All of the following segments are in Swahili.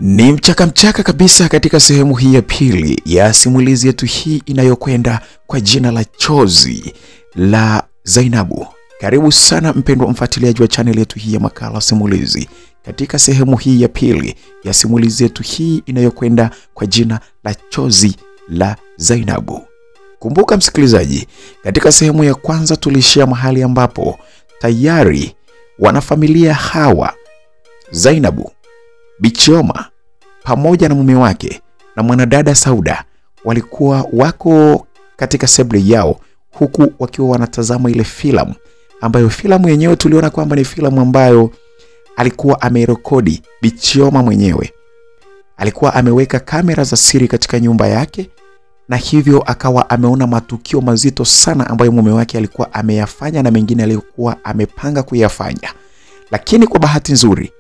Ni mchaka kabisa katika sehemu hii ya pili ya simulizi yetu hii inayokwenda kwa jina la Chozi la Zainabu. Karibu sana mpendwa mfuatiliaji wa channel yetu hii ya makala simulizi. Katika sehemu hii ya pili ya simulizi yetu hii inayokwenda kwa jina la Chozi la Zainabu. Kumbuka msikilizaji, katika sehemu ya kwanza tulishia mahali ambapo tayari wanafamilia hawa Zainabu, Bi Chioma pamoja na mume wake na mwanadada Sauda walikuwa wako katika sebule yao, huku wakiwa wanatazama ile filamu ambayo filamu yenyewe tuliona kwamba ni filamu ambayo alikuwa amerekodi Bi Chioma mwenyewe. Alikuwa ameweka kamera za siri katika nyumba yake, na hivyo akawa ameona matukio mazito sana ambayo mume wake alikuwa ameyafanya na mengine alikuwa amepanga kuyafanya. Lakini kwa bahati nzuri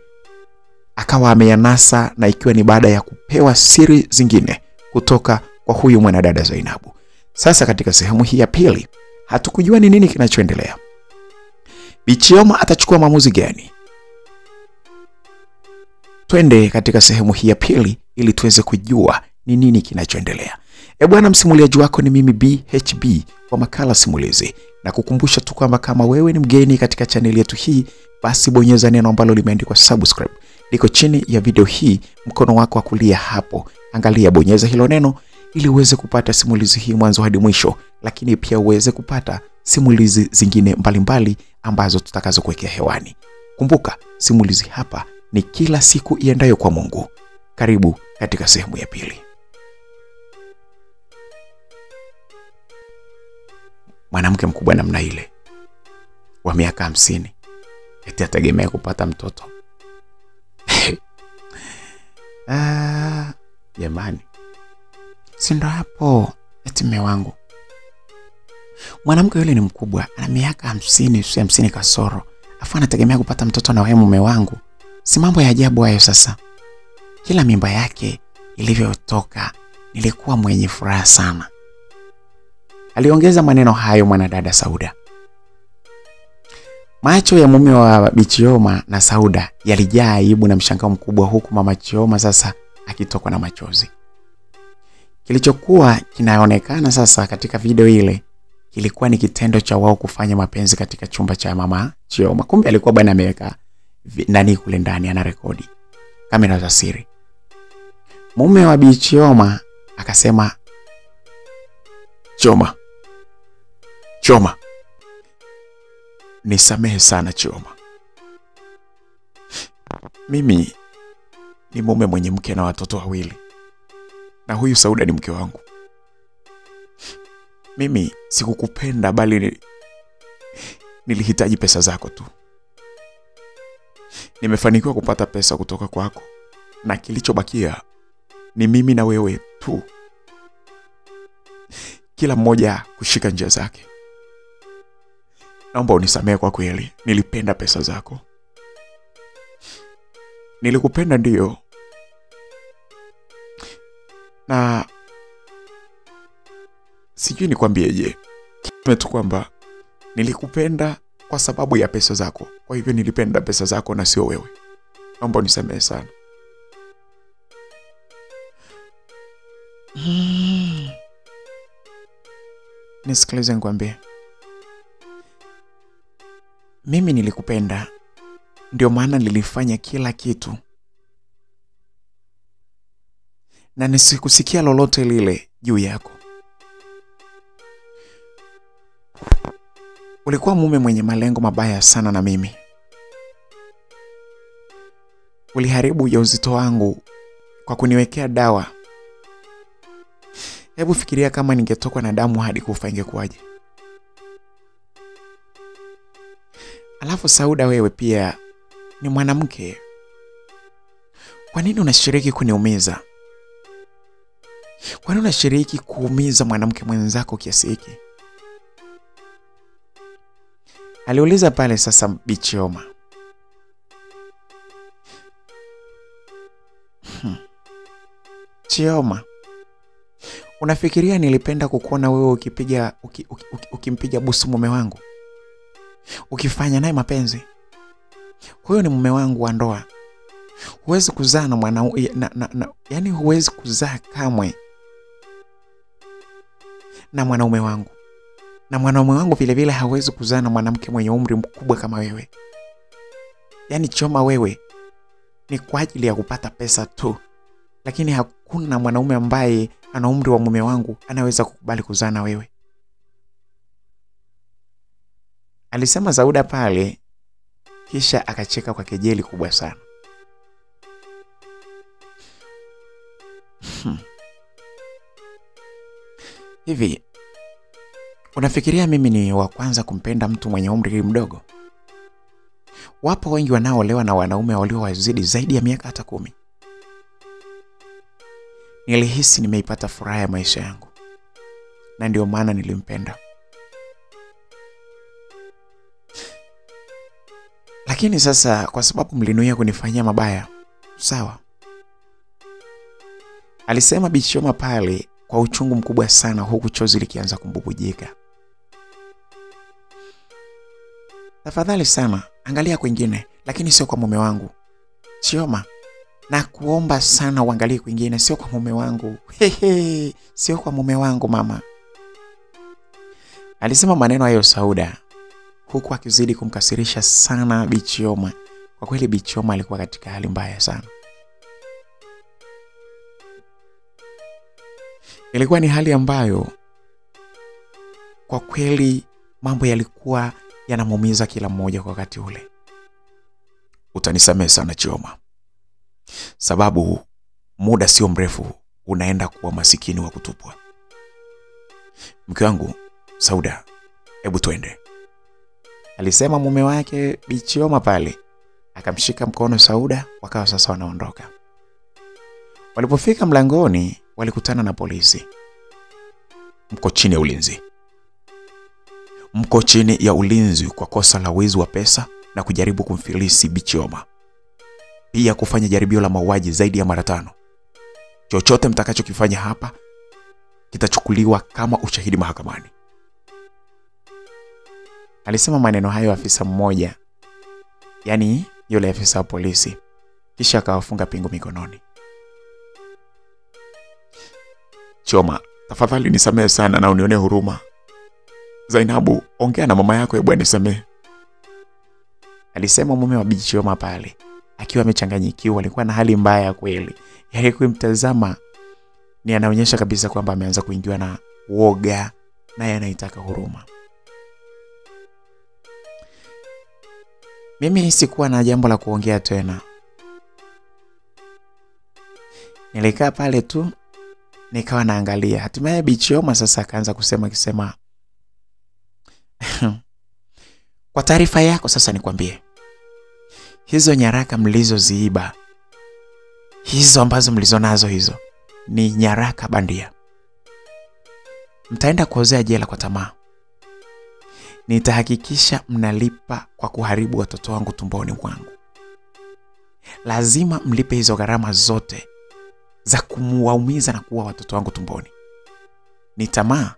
akawa ameyanasa, na ikiwa ni baada ya kupewa siri zingine kutoka kwa huyu mwanadada Zainabu. Sasa katika sehemu hii ya pili hatukujua ni nini kinachoendelea. Bi Chioma atachukua maamuzi gani? Twende katika sehemu hii ya pili ili tuweze kujua ni nini kinachoendelea. Bwana, msimuliaji wako ni mimi BHB wa makala simulizi, na kukumbusha tu kwamba kama wewe ni mgeni katika channel yetu hii, basi bonyeza neno ambalo limeandikwa subscribe. Liko chini ya video hii, mkono wako wa kulia hapo. Angalia, bonyeza hilo neno ili uweze kupata simulizi hii mwanzo hadi mwisho, lakini pia uweze kupata simulizi zingine mbalimbali ambazo tutakazo kuwekea hewani. Kumbuka, simulizi hapa ni kila siku iendayo kwa Mungu. Karibu katika sehemu ya pili. Mwanamke mkubwa namna ile wa miaka 50 eti ategemea kupata mtoto. Jamani, si ndo hapo eti mume wangu. Mwanamke yule ni mkubwa, ana miaka 50 kasoro, afu anategemea kupata mtoto na wewe mume wangu. Si mambo ya ajabu hayo sasa. Kila mimba yake ilivyotoka nilikuwa mwenye furaha sana. Aliongeza maneno hayo mwanadada Sauda. Macho ya mume wa Bi Chioma na Sauda yalijaa aibu na mshangao mkubwa, huku mama Chioma sasa akitokwa na machozi. Kilichokuwa kinaonekana sasa katika video ile kilikuwa ni kitendo cha wao kufanya mapenzi katika chumba cha mama Chioma. Kumbe alikuwa bwana ameweka nani kule ndani anarekodi kamera za siri. Mume wa Bi Chioma akasema, Chioma, nisamehe sana Chioma. Mimi ni mume mwenye mke na watoto wawili, na huyu Sauda ni mke wangu. Mimi sikukupenda, bali nilihitaji pesa zako tu. Nimefanikiwa kupata pesa kutoka kwako, na kilichobakia ni mimi na wewe tu, kila mmoja kushika njia zake. Naomba unisamehe kwa kweli, nilipenda pesa zako. Nilikupenda ndio, na sijui nikwambieje, kimetu kwamba nilikupenda kwa sababu ya pesa zako. Kwa hivyo nilipenda pesa zako na sio wewe. Naomba unisamehe sana. Nisikilize nikwambie. Mimi nilikupenda, ndio maana nilifanya kila kitu, na nisikusikia lolote lile juu yako. Ulikuwa mume mwenye malengo mabaya sana na mimi. Uliharibu ujauzito wangu kwa kuniwekea dawa. Hebu fikiria kama ningetokwa na damu hadi kufa ingekuwaje? Alafu Sauda, wewe pia ni mwanamke. Kwa nini unashiriki kuniumiza? Kwa nini unashiriki kuumiza mwanamke mwenzako kiasi hiki? Aliuliza pale sasa Bi Chioma. Chioma, unafikiria nilipenda kukuona wewe ukimpiga busu mume wangu? Ukifanya naye mapenzi? Huyo ni mume wangu wa ndoa. Huwezi kuzaa na mwanaume yani huwezi kuzaa kamwe na mwanaume wangu. Na mwanaume wangu vile vile hawezi kuzaa na mwanamke mwenye umri mkubwa kama wewe. Yani Chioma, wewe ni kwa ajili ya kupata pesa tu. Lakini hakuna mwanaume ambaye ana umri wa mume wangu anaweza kukubali kuzaa na wewe. Alisema Sauda pale, kisha akacheka kwa kejeli kubwa sana. Hivi, unafikiria mimi ni wa kwanza kumpenda mtu mwenye umri mdogo? Wapo wengi wanaoolewa na wanaume waliowazidi zaidi ya miaka hata 10. Nilihisi nimeipata furaha ya maisha yangu, na ndio maana nilimpenda. Lakini sasa kwa sababu mlinuia kunifanyia mabaya, sawa, alisema Bi Chioma pale kwa uchungu mkubwa sana, huku chozi likianza kumbubujika. Tafadhali sana, angalia kwingine, lakini sio kwa mume wangu. Chioma, na kuomba sana uangalie kwingine, sio kwa mume wangu. Sio kwa mume wangu mama. Alisema maneno hayo Sauda, huku akizidi kumkasirisha sana Bi Chioma. Kwa kweli Bi Chioma alikuwa katika hali mbaya sana. Ilikuwa ni hali ambayo kwa kweli mambo yalikuwa yanamuumiza kila mmoja kwa wakati ule. Utanisamehe sana Chioma, sababu muda sio mrefu unaenda kuwa masikini wa kutupwa. Mke wangu Sauda, hebu twende, alisema mume wake Bi Chioma pale. Akamshika mkono Sauda, wakawa sasa wanaondoka. Walipofika mlangoni walikutana na polisi. Mko chini ya ulinzi. Mko chini ya ulinzi kwa kosa la wizi wa pesa na kujaribu kumfilisi Bi Chioma. Pia kufanya jaribio la mauaji zaidi ya mara 5. Chochote mtakachokifanya hapa kitachukuliwa kama ushahidi mahakamani. Alisema maneno hayo afisa mmoja, yani yule afisa wa polisi, kisha akawafunga pingu mikononi. Chioma, tafadhali nisamehe sana na unione huruma. Zainabu, ongea na mama yako hebu nisamehe, alisema mume wa Bi Chioma pale, akiwa amechanganyikiwa. Alikuwa na hali mbaya kweli. Yaani kumtazama ni anaonyesha kabisa kwamba ameanza kuingiwa na woga, naye anaitaka huruma. Mimi sikuwa na jambo la kuongea tena. Nilikaa pale tu nikawa naangalia. Hatimaye Bi Chioma sasa akaanza kusema kwa taarifa yako sasa nikwambie, hizo nyaraka mlizoziiba, hizo ambazo mlizonazo, hizo ni nyaraka bandia. Mtaenda kuozea jela kwa tamaa. Nitahakikisha mnalipa kwa kuharibu watoto wangu tumboni mwangu. Lazima mlipe hizo gharama zote za kumuwaumiza na kuua watoto wangu tumboni. Ni tamaa?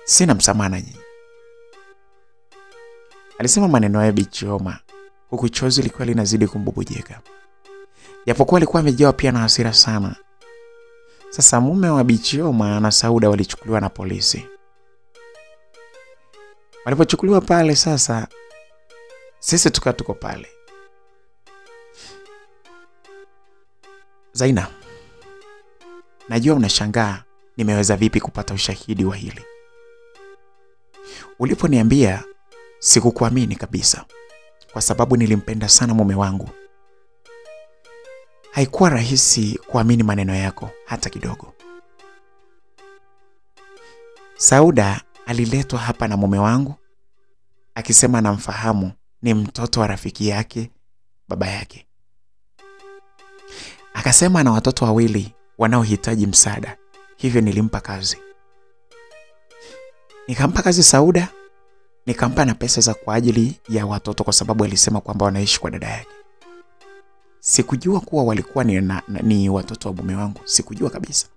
Sina msamaha nyinyi, alisema maneno ya Bi Chioma, huku chozi lilikuwa linazidi kumbubujika. Japokuwa alikuwa amejawa pia na hasira sana. Sasa mume wa Bi Chioma na Sauda walichukuliwa na polisi. Walipochukuliwa pale sasa, sisi tuko pale. Zaina, najua unashangaa nimeweza vipi kupata ushahidi wa hili. Uliponiambia sikukuamini kabisa, kwa sababu nilimpenda sana mume wangu. Haikuwa rahisi kuamini maneno yako hata kidogo. Sauda aliletwa hapa na mume wangu akisema anamfahamu, ni mtoto wa rafiki yake baba yake. Akasema ana watoto 2 wanaohitaji msaada, hivyo nilimpa kazi. Nikampa kazi Sauda, nikampa na pesa za kwa ajili ya watoto, kwa sababu alisema kwamba wanaishi kwa dada yake. Sikujua kuwa walikuwa ni watoto wa mume wangu, sikujua kabisa.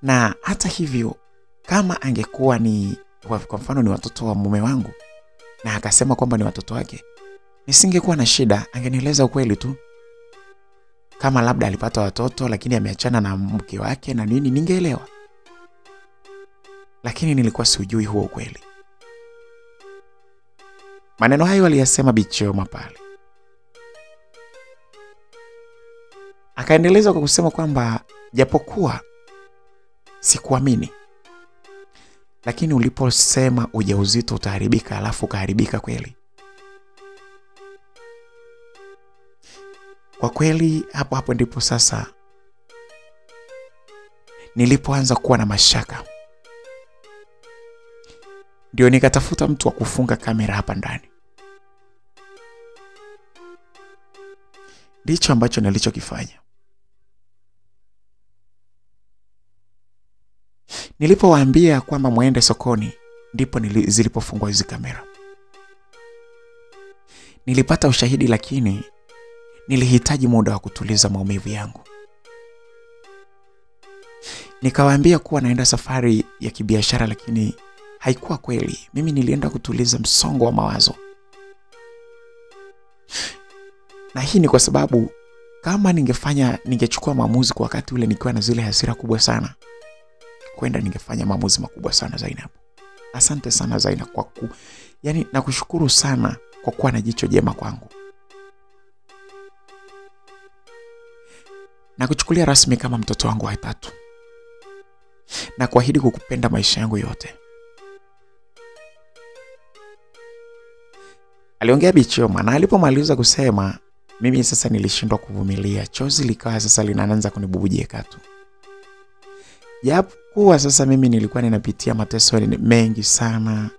Na hata hivyo, kama angekuwa ni kwa mfano ni watoto wa mume wangu na akasema kwamba ni watoto wake, nisingekuwa na shida, angenieleza ukweli tu. Kama labda alipata watoto lakini ameachana na mke wake na nini, ningeelewa. Lakini nilikuwa sijui huo ukweli. Maneno hayo aliyasema Bi Chioma pale. Akaendeleza kwa kusema kwamba japokuwa sikuamini, lakini uliposema ujauzito utaharibika alafu kaharibika kweli. Kwa kweli hapo ndipo sasa nilipoanza kuwa na mashaka. Ndio nikatafuta mtu wa kufunga kamera hapa ndani. Ndicho ambacho nilichokifanya. Nilipowaambia kwamba muende sokoni, ndipo zilipofungwa hizo kamera. Nilipata ushahidi, lakini nilihitaji muda wa kutuliza maumivu yangu. Nikawaambia kuwa naenda safari ya kibiashara, lakini haikuwa kweli. Mimi nilienda kutuliza msongo wa mawazo. Na hii ni kwa sababu kama ningechukua maamuzi kwa wakati ule nikiwa na zile hasira kubwa sana, kwenda ningefanya maamuzi makubwa sana. Zainab, asante sana Zainab yani nakushukuru sana kwa kuwa na jicho jema kwangu. Nakuchukulia rasmi kama mtoto wangu wa tatu. Na kuahidi kukupenda maisha yangu yote. Aliongea Bi Chioma, na alipomaliza kusema, mimi sasa nilishindwa kuvumilia. Chozi likawa sasa linaanza kunibubujika tu. Japokuwa sasa mimi nilikuwa ninapitia mateso mengi sana,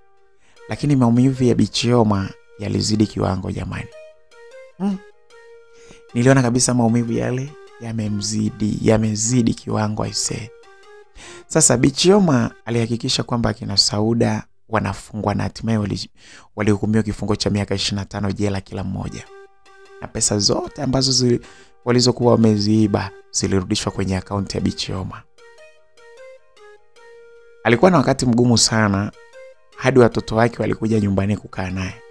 lakini maumivu ya Bi Chioma yalizidi kiwango jamani. Niliona kabisa maumivu yale yamezidi kiwango aisee. Sasa Bi Chioma alihakikisha kwamba kina Sauda wanafungwa na hatimaye walihukumiwa kifungo cha miaka 25 jela kila mmoja. Na pesa zote ambazo walizokuwa wameziiba zilirudishwa kwenye akaunti ya Bi Chioma. Alikuwa na wakati mgumu sana, hadi watoto wake walikuja nyumbani kukaa naye.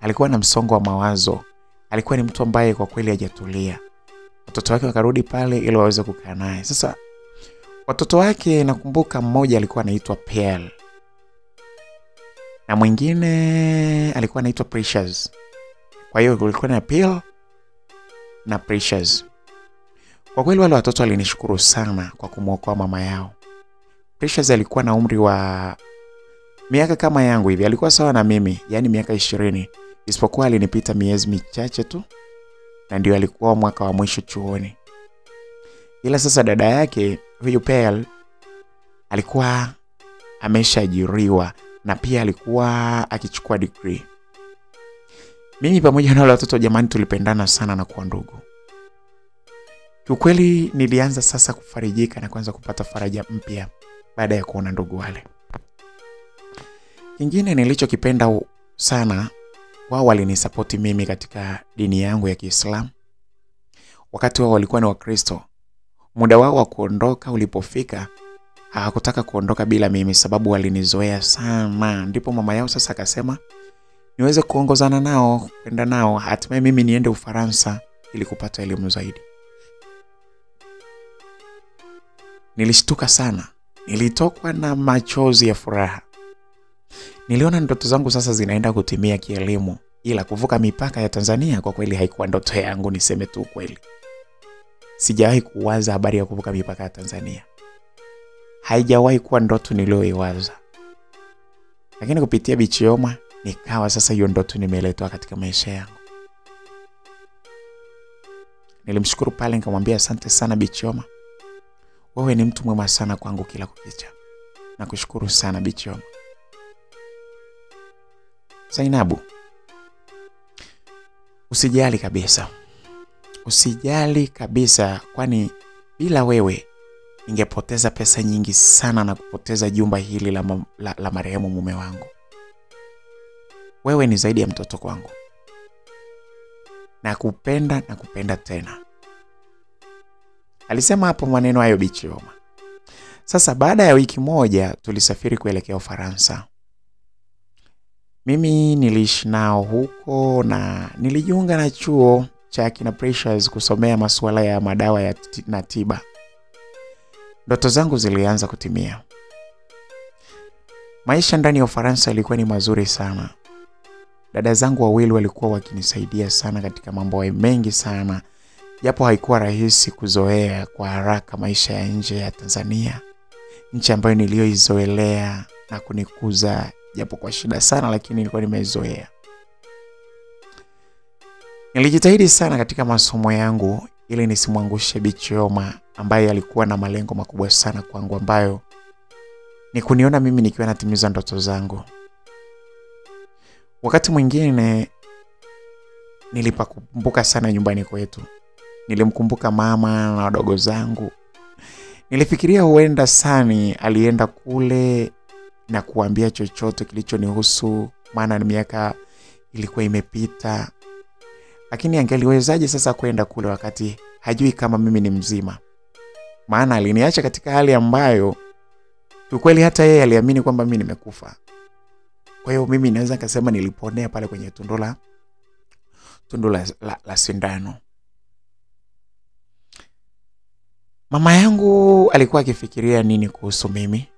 Alikuwa na msongo wa mawazo. Alikuwa ni mtu ambaye kwa kweli hajatulia. Watoto wake wakarudi pale ili waweze kukaa naye. Sasa watoto wake nakumbuka mmoja alikuwa anaitwa Pearl. Na mwingine alikuwa anaitwa Precious. Kwa hiyo kulikuwa na Pearl na Precious. Kwa kweli wale watoto walinishukuru sana kwa kumwokoa mama yao. Precious alikuwa na umri wa miaka kama yangu hivi. Alikuwa sawa na mimi, yani miaka 20. Isipokuwa alinipita miezi michache tu. Na ndio alikuwa mwaka wa mwisho chuoni. Ila sasa dada yake, huyu Pearl, alikuwa ameshaajiriwa na pia alikuwa akichukua degree. Mimi pamoja na wale watoto jamani tulipendana sana na kuwa ndugu. Kiukweli nilianza sasa kufarijika na kuanza kupata faraja mpya baada ya kuona ndugu wale. Kingine nilichokipenda sana, wao walinisupport mimi katika dini yangu ya Kiislamu. Wakati wao walikuwa ni Wakristo. Muda wao wa kuondoka ulipofika, hawakutaka kuondoka bila mimi sababu walinizoea sana. Ndipo mama yao sasa akasema niweze kuongozana nao, kwenda nao, hatimaye mimi niende Ufaransa ili kupata elimu zaidi. Nilishtuka sana. Nilitokwa na machozi ya furaha. Niliona ndoto zangu sasa zinaenda kutimia kielimu, ila kuvuka mipaka ya Tanzania kwa kweli haikuwa ndoto yangu, niseme tu kweli. Sijawahi kuwaza habari ya kuvuka mipaka ya Tanzania. Haijawahi kuwa ndoto niliyoiwaza. Lakini kupitia Bi Chioma nikawa sasa hiyo ndoto nimeletwa katika maisha yangu. Nilimshukuru pale nikamwambia asante sana Bi Chioma. Wewe ni mtu mwema sana kwangu kila kukicha. Nakushukuru sana Bi Chioma. Zainabu, usijali kabisa. Usijali kabisa, kwani bila wewe ningepoteza pesa nyingi sana na kupoteza jumba hili la marehemu mume wangu. Wewe ni zaidi ya mtoto kwangu. Nakupenda tena. Alisema hapo maneno hayo Bi Chioma. Sasa baada ya wiki moja tulisafiri kuelekea Ufaransa. Mimi niliishi nao huko na nilijiunga na chuo cha kina Precious kusomea masuala ya madawa na tiba. Ndoto zangu zilianza kutimia. Maisha ndani ya Ufaransa yalikuwa ni mazuri sana. Dada zangu wawili walikuwa wakinisaidia sana katika mambo mengi sana. Japo haikuwa rahisi kuzoea kwa haraka maisha ya nje ya Tanzania. Nchi ambayo niliyoizoelea na kunikuza japo kwa shida sana, lakini nilikuwa nimeizoea. Nilijitahidi sana katika masomo yangu ili nisimwangushe Bi Chioma ambaye alikuwa na malengo makubwa sana kwangu, ambayo ni kuniona mimi nikiwa natimiza ndoto zangu. Wakati mwingine nilipakumbuka sana nyumbani kwetu. Nilimkumbuka mama na wadogo zangu. Nilifikiria huenda Sani alienda kule na kuambia chochote kilichonihusu, maana ni miaka ilikuwa imepita. Lakini angeliwezaje sasa kwenda kule wakati hajui kama mimi ni mzima? Maana aliniacha katika hali ambayo kiukweli hata yeye aliamini kwamba mimi nimekufa. Kwa hiyo mimi naweza kusema niliponea pale kwenye tundu la sindano. Mama yangu alikuwa akifikiria nini kuhusu mimi?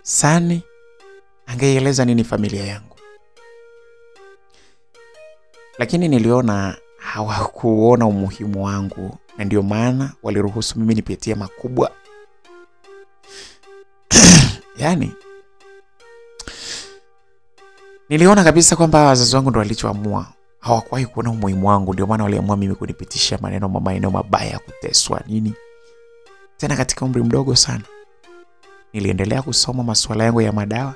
Sani angeieleza nini familia yangu? Lakini niliona hawakuona umuhimu wangu, na ndio maana waliruhusu mimi nipitie makubwa. Yani niliona kabisa kwamba wazazi wangu ndio walichoamua. Hawakuwahi kuona umuhimu wangu, ndio maana waliamua mimi kunipitisha maneno mabaya, kuteswa nini. Tena katika umri mdogo sana. Niliendelea kusoma masuala yangu ya madawa,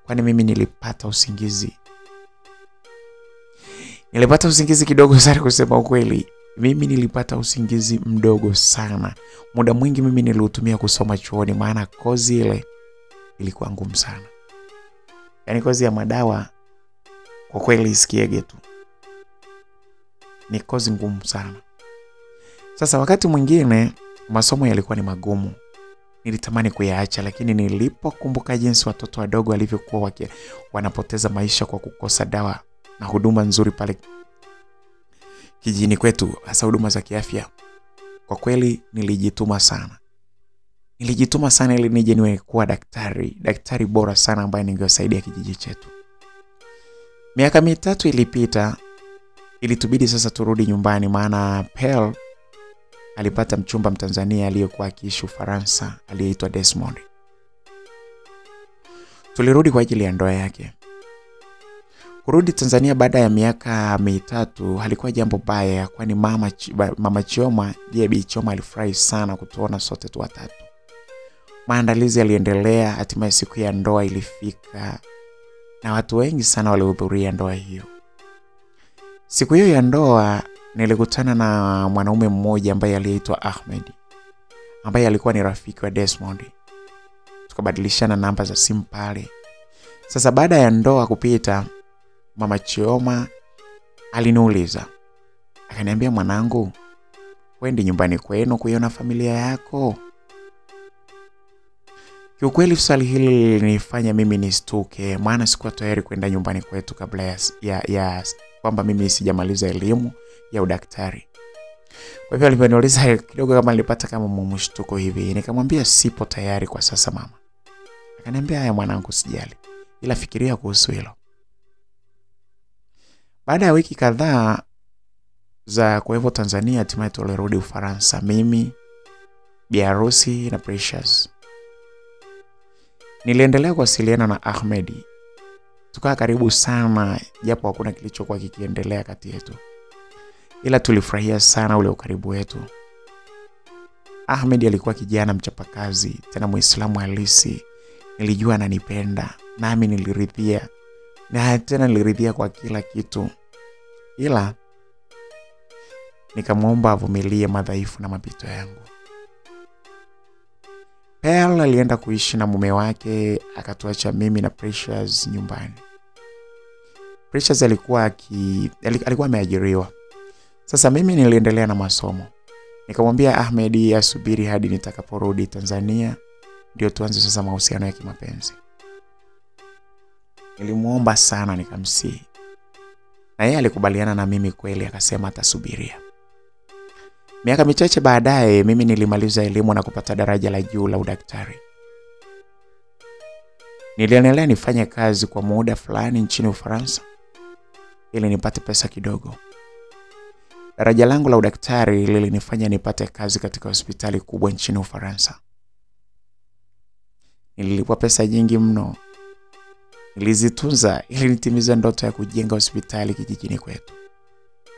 kwani mimi nilipata usingizi. Nilipata usingizi kidogo sana, kusema ukweli. Mimi nilipata usingizi mdogo sana. Muda mwingi mimi niliutumia kusoma chuoni, maana kozi ile ilikuwa ngumu sana. Yaani kozi ya madawa kwa kweli isikiege tu. Ni kozi ngumu sana. Sasa wakati mwingine masomo yalikuwa ni magumu. Nilitamani kuyaacha, lakini nilipokumbuka jinsi watoto wadogo walivyokuwa wanapoteza maisha kwa kukosa dawa na huduma nzuri pale kijijini kwetu, hasa huduma za kiafya, kwa kweli nilijituma sana. Nilijituma sana ili nije niwe kuwa daktari bora sana ambaye ningesaidia kijiji chetu. Miaka 3 ilipita, ilitubidi sasa turudi nyumbani, maana Pearl alipata mchumba Mtanzania aliyekuwa akiishi Ufaransa aliyeitwa Desmond. Tulirudi kwa ajili ya ndoa yake. Kurudi Tanzania baada ya miaka 3 halikuwa jambo baya, kwani mama Chioma, Bi Chioma, alifurahi sana kutuona sote tu watatu. Maandalizi yaliendelea, hatimaye siku ya ndoa ilifika na watu wengi sana walihudhuria ndoa hiyo. Siku hiyo ya ndoa nilikutana na mwanaume mmoja ambaye aliitwa Ahmed, ambaye alikuwa ni rafiki wa Desmond. Tukabadilishana namba za simu pale. Sasa baada ya ndoa kupita, mama Chioma aliniuliza. Akaniambia, mwanangu, wendi nyumbani kwenu kuiona familia yako? Kiukweli swali hili lilinifanya mimi nistuke, maana sikuwa tayari kwenda nyumbani kwetu kabla ya kwamba mimi sijamaliza elimu ya udaktari. Kwa hivyo aliponiuliza kidogo kama nilipata kama mshtuko hivi, nikamwambia sipo tayari kwa sasa mama. Akaniambia, haya mwanangu, sijali, ila fikiria kuhusu hilo. Baada ya wiki kadhaa za kwa hivyo Tanzania, hatimaye tulirudi Ufaransa, mimi, bi harusi na Precious. Niliendelea kuwasiliana na Ahmed. Tukawa karibu sana, japo hakuna kilichokuwa kikiendelea kati yetu, ila tulifurahia sana ule ukaribu wetu. Ahmed alikuwa kijana mchapakazi, tena Muislamu halisi. Nilijua ananipenda, nami niliridhia. Na tena niliridhia kwa kila kitu. Ila nikamwomba avumilie madhaifu na mapito yangu. Pearl alienda kuishi na mume wake, akatuacha mimi na Precious nyumbani. Precious alikuwa ameajiriwa. Sasa mimi niliendelea na masomo. Nikamwambia Ahmed asubiri hadi nitakaporudi Tanzania, ndio tuanze sasa mahusiano ya kimapenzi. Nilimuomba sana nikamsihi. Na yeye alikubaliana na mimi kweli, akasema atasubiria. Miaka michache baadaye mimi nilimaliza elimu na kupata daraja la juu la udaktari. Niliendelea nifanye kazi kwa muda fulani nchini Ufaransa ili nipate pesa kidogo. Daraja langu la udaktari lilinifanya nipate kazi katika hospitali kubwa nchini Ufaransa. Nililipwa pesa nyingi mno. Nilizitunza ili nitimize ndoto ya kujenga hospitali kijijini kwetu.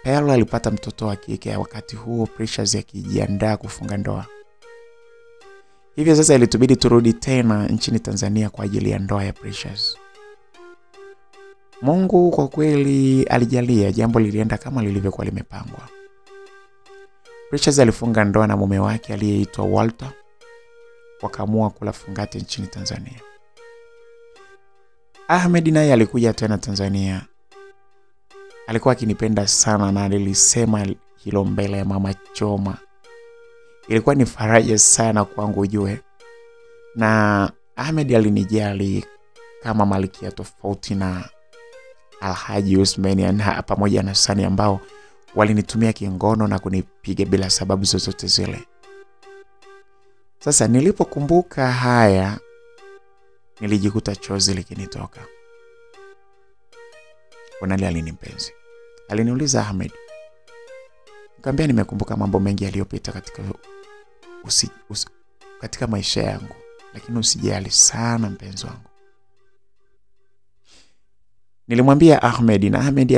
Pearl alipata mtoto wa kike wakati huo Precious akijiandaa kufunga ndoa. Hivyo sasa ilitubidi turudi tena nchini Tanzania kwa ajili ya ndoa ya Precious. Mungu kwa kweli alijalia, jambo lilienda kama lilivyokuwa limepangwa. Precious alifunga ndoa na mume wake aliyeitwa Walter. Wakaamua kula fungate nchini Tanzania. Ahmed naye alikuja tena Tanzania. Alikuwa akinipenda sana na alilisema hilo mbele ya Mama Choma. Ilikuwa ni faraja sana kwangu ujue. Na Ahmed alinijali kama malkia tofauti na Alhaji Usmani na pamoja na Sani ambao walinitumia kingono na kunipiga bila sababu zozote zile. Sasa nilipokumbuka haya nilijikuta chozi likinitoka. Bonali alinimpenzi. Aliniuliza, Ahmed, nikamwambia nimekumbuka mambo mengi yaliyopita katika maisha yangu, lakini usijali sana mpenzi wangu. Nilimwambia Ahmed na Ahmed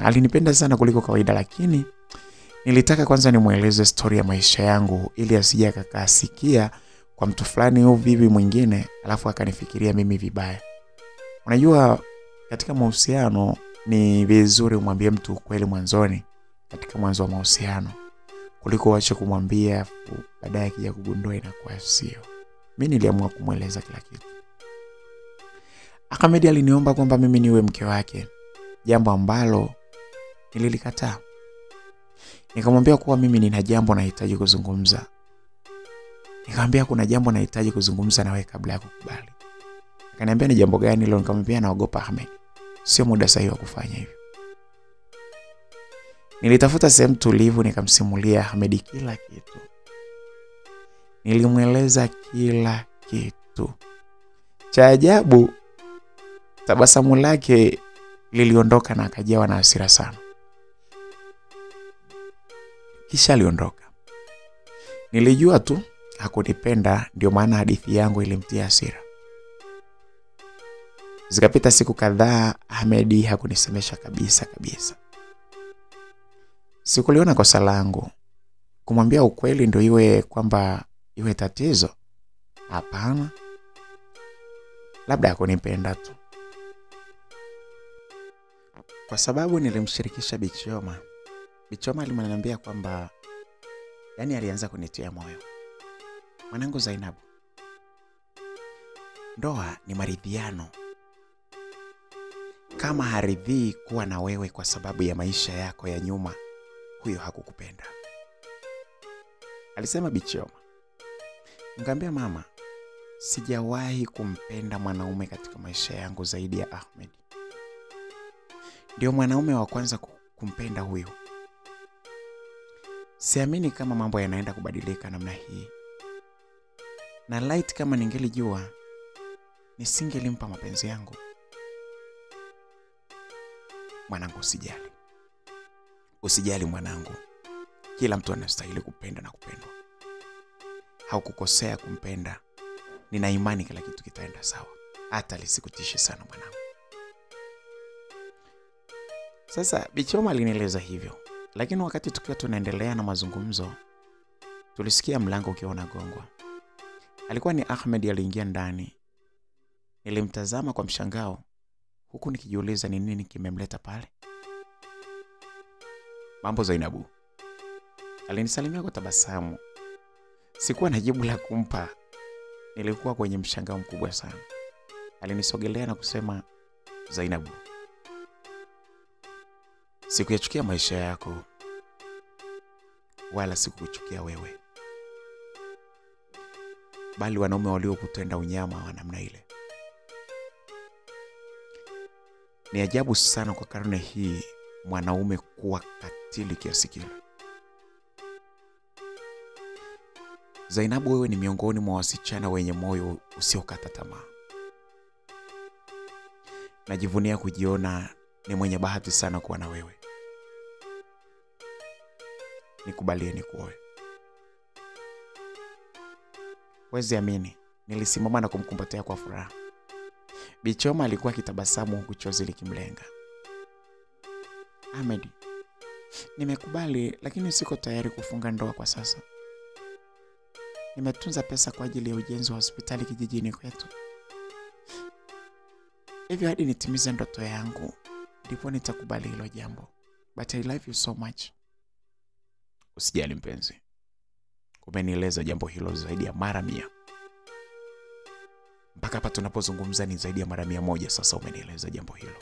alinipenda sana kuliko kawaida, lakini nilitaka kwanza nimueleze story ya maisha yangu ili asije akakasikia kwa mtu fulani au vivi mwingine alafu akanifikiria mimi vibaya. Unajua katika mahusiano ni vizuri umwambie mtu ukweli mwanzoni, katika mwanzo wa mahusiano, kuliko uache kumwambia baadaye akija kugundua inakuwa sio. Mimi niliamua kumueleza kila kitu. Ahmed aliniomba kwamba mimi niwe mke wake, jambo ambalo nililikataa. Nikamwambia kuwa mimi nina jambo nahitaji kuzungumza. Nikamwambia kuna jambo nahitaji kuzungumza nawe kabla ya kukubali. Akaniambia ni jambo gani hilo? Nikamwambia naogopa Ahmed, sio muda sahihi wa kufanya hivyo. Nilitafuta sehemu tulivu nikamsimulia Ahmed kila kitu. Nilimweleza kila kitu. Cha ajabu, tabasamu lake liliondoka na akajawa na hasira sana. Kisha aliondoka. Nilijua tu hakunipenda, ndio maana hadithi yangu ilimtia hasira. Zikapita siku kadhaa, Ahmed hakunisemesha kabisa. Sikuliona kosa langu. Kumwambia ukweli ndio iwe tatizo? Hapana. Labda hakunipenda tu. Kwa sababu nilimshirikisha Bichoma. Bichoma alimwambia kwamba alianza kunitia moyo. Mwanangu Zainabu, ndoa ni maridhiano. Kama haridhii kuwa na wewe kwa sababu ya maisha yako ya nyuma, huyo hakukupenda, alisema Bichoma. Nikamwambia mama, sijawahi kumpenda mwanaume katika maisha yangu zaidi ya Ahmed. Ndio mwanaume wa kwanza kumpenda huyo. Siamini kama mambo yanaenda kubadilika namna hii. Na light kama ningelijua, nisingelimpa mapenzi yangu. Mwanangu usijali. Usijali mwanangu. Kila mtu anastahili kupenda na kupendwa. Haukukosea kumpenda. Nina imani kila kitu kitaenda sawa. Hata lisikutishe sana mwanangu. Sasa Bichoma alinieleza hivyo. Lakini wakati tukiwa tunaendelea na mazungumzo, tulisikia mlango ukiwa unagongwa. Alikuwa ni Ahmed aliingia ndani. Nilimtazama kwa mshangao huku nikijiuliza ni nini kimemleta pale. Mambo Zainabu, alinisalimia kwa tabasamu. Sikuwa na jibu la kumpa. Nilikuwa kwenye mshangao mkubwa sana. Alinisogelea na kusema, Zainabu, sikuyachukia maisha yako, wala sikukuchukia wewe, bali wanaume waliokutenda unyama wa namna ile. Ni ajabu sana kwa karne hii mwanaume kuwa katili kiasi kile. Zainabu, wewe ni miongoni mwa wasichana wenye moyo usiokata tamaa. Najivunia kujiona ni mwenye bahati sana kuwa na wewe. Nikubalie nikuoe. Wezi amini, nilisimama na kumkumbatia kwa furaha. Bi Chioma alikuwa akitabasamu huku chozi likimlenga. Ahmed, nimekubali lakini siko tayari kufunga ndoa kwa sasa. Nimetunza pesa kwa ajili ya ujenzi wa hospitali kijijini kwetu. Hivyo hadi nitimize ndoto yangu ndipo nitakubali hilo jambo. But I love you so much. Usijali mpenzi. Umenieleza jambo hilo zaidi ya mara 100. Mpaka hapa tunapozungumza ni zaidi ya mara 100 sasa umenieleza jambo hilo.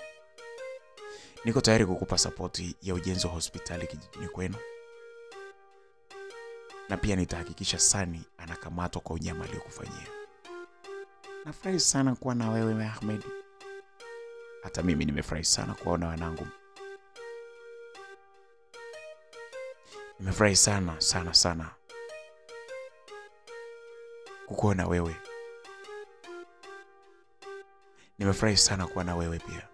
Niko tayari kukupa support ya ujenzi wa hospitali kijijini kwenu. Na pia nitahakikisha Sani anakamatwa kwa unyama aliyokufanyia. Nafurahi sana kuwa na wewe Ahmed. Hata mimi nimefurahi sana kuona wanangu. Nimefurahi sana sana kukuona wewe. Nimefurahi sana kuwa na wewe pia.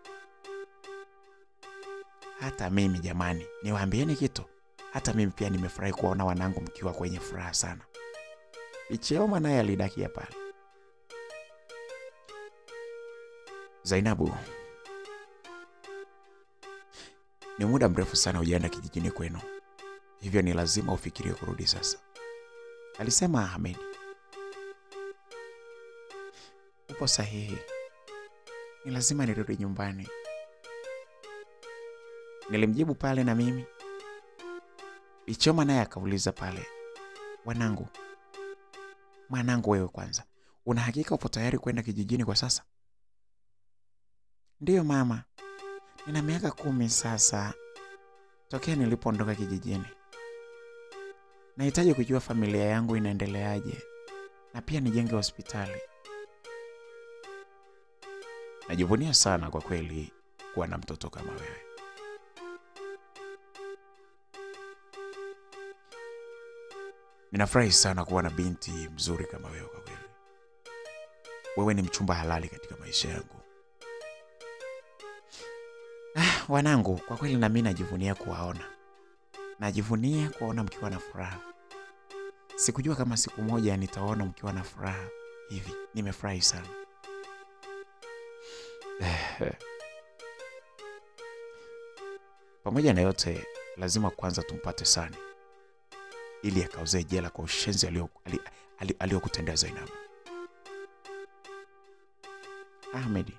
Hata mimi jamani, niwaambieni kitu. Hata mimi pia nimefurahi kuona wanangu mkiwa kwenye furaha sana. Bi Chioma naye alidakia pale. Zainabu, ni muda mrefu sana hujaenda kijijini kwenu. Hivyo ni lazima ufikirie kurudi sasa. Alisema Ahmed. Upo sahihi. Ni lazima nirudi nyumbani. Nilimjibu pale na mimi. Bi Chioma naye akauliza pale. Mwanangu wewe kwanza. Una hakika upo tayari kwenda kijijini kwa sasa? Ndiyo mama. Nina miaka 10 sasa tokea nilipoondoka kijijini. Nahitaji kujua familia yangu inaendeleaje na pia nijenge hospitali. Najivunia sana kwa kweli kuwa na mtoto kama wewe. Ninafurahi sana kuwa na binti mzuri kama wewe kwa kweli. Wewe ni mchumba halali katika maisha yangu. Wanangu, kwa kweli na mimi najivunia kuwaona. Najivunia kuona mkiwa na furaha. Sikujua kama siku moja nitaona mkiwa na furaha hivi. Nimefurahi sana. Pamoja na yote, lazima kwanza tumpate Sani ili akauze jela kwa ushenzi aliyokutendea Zainabu. Ahmed,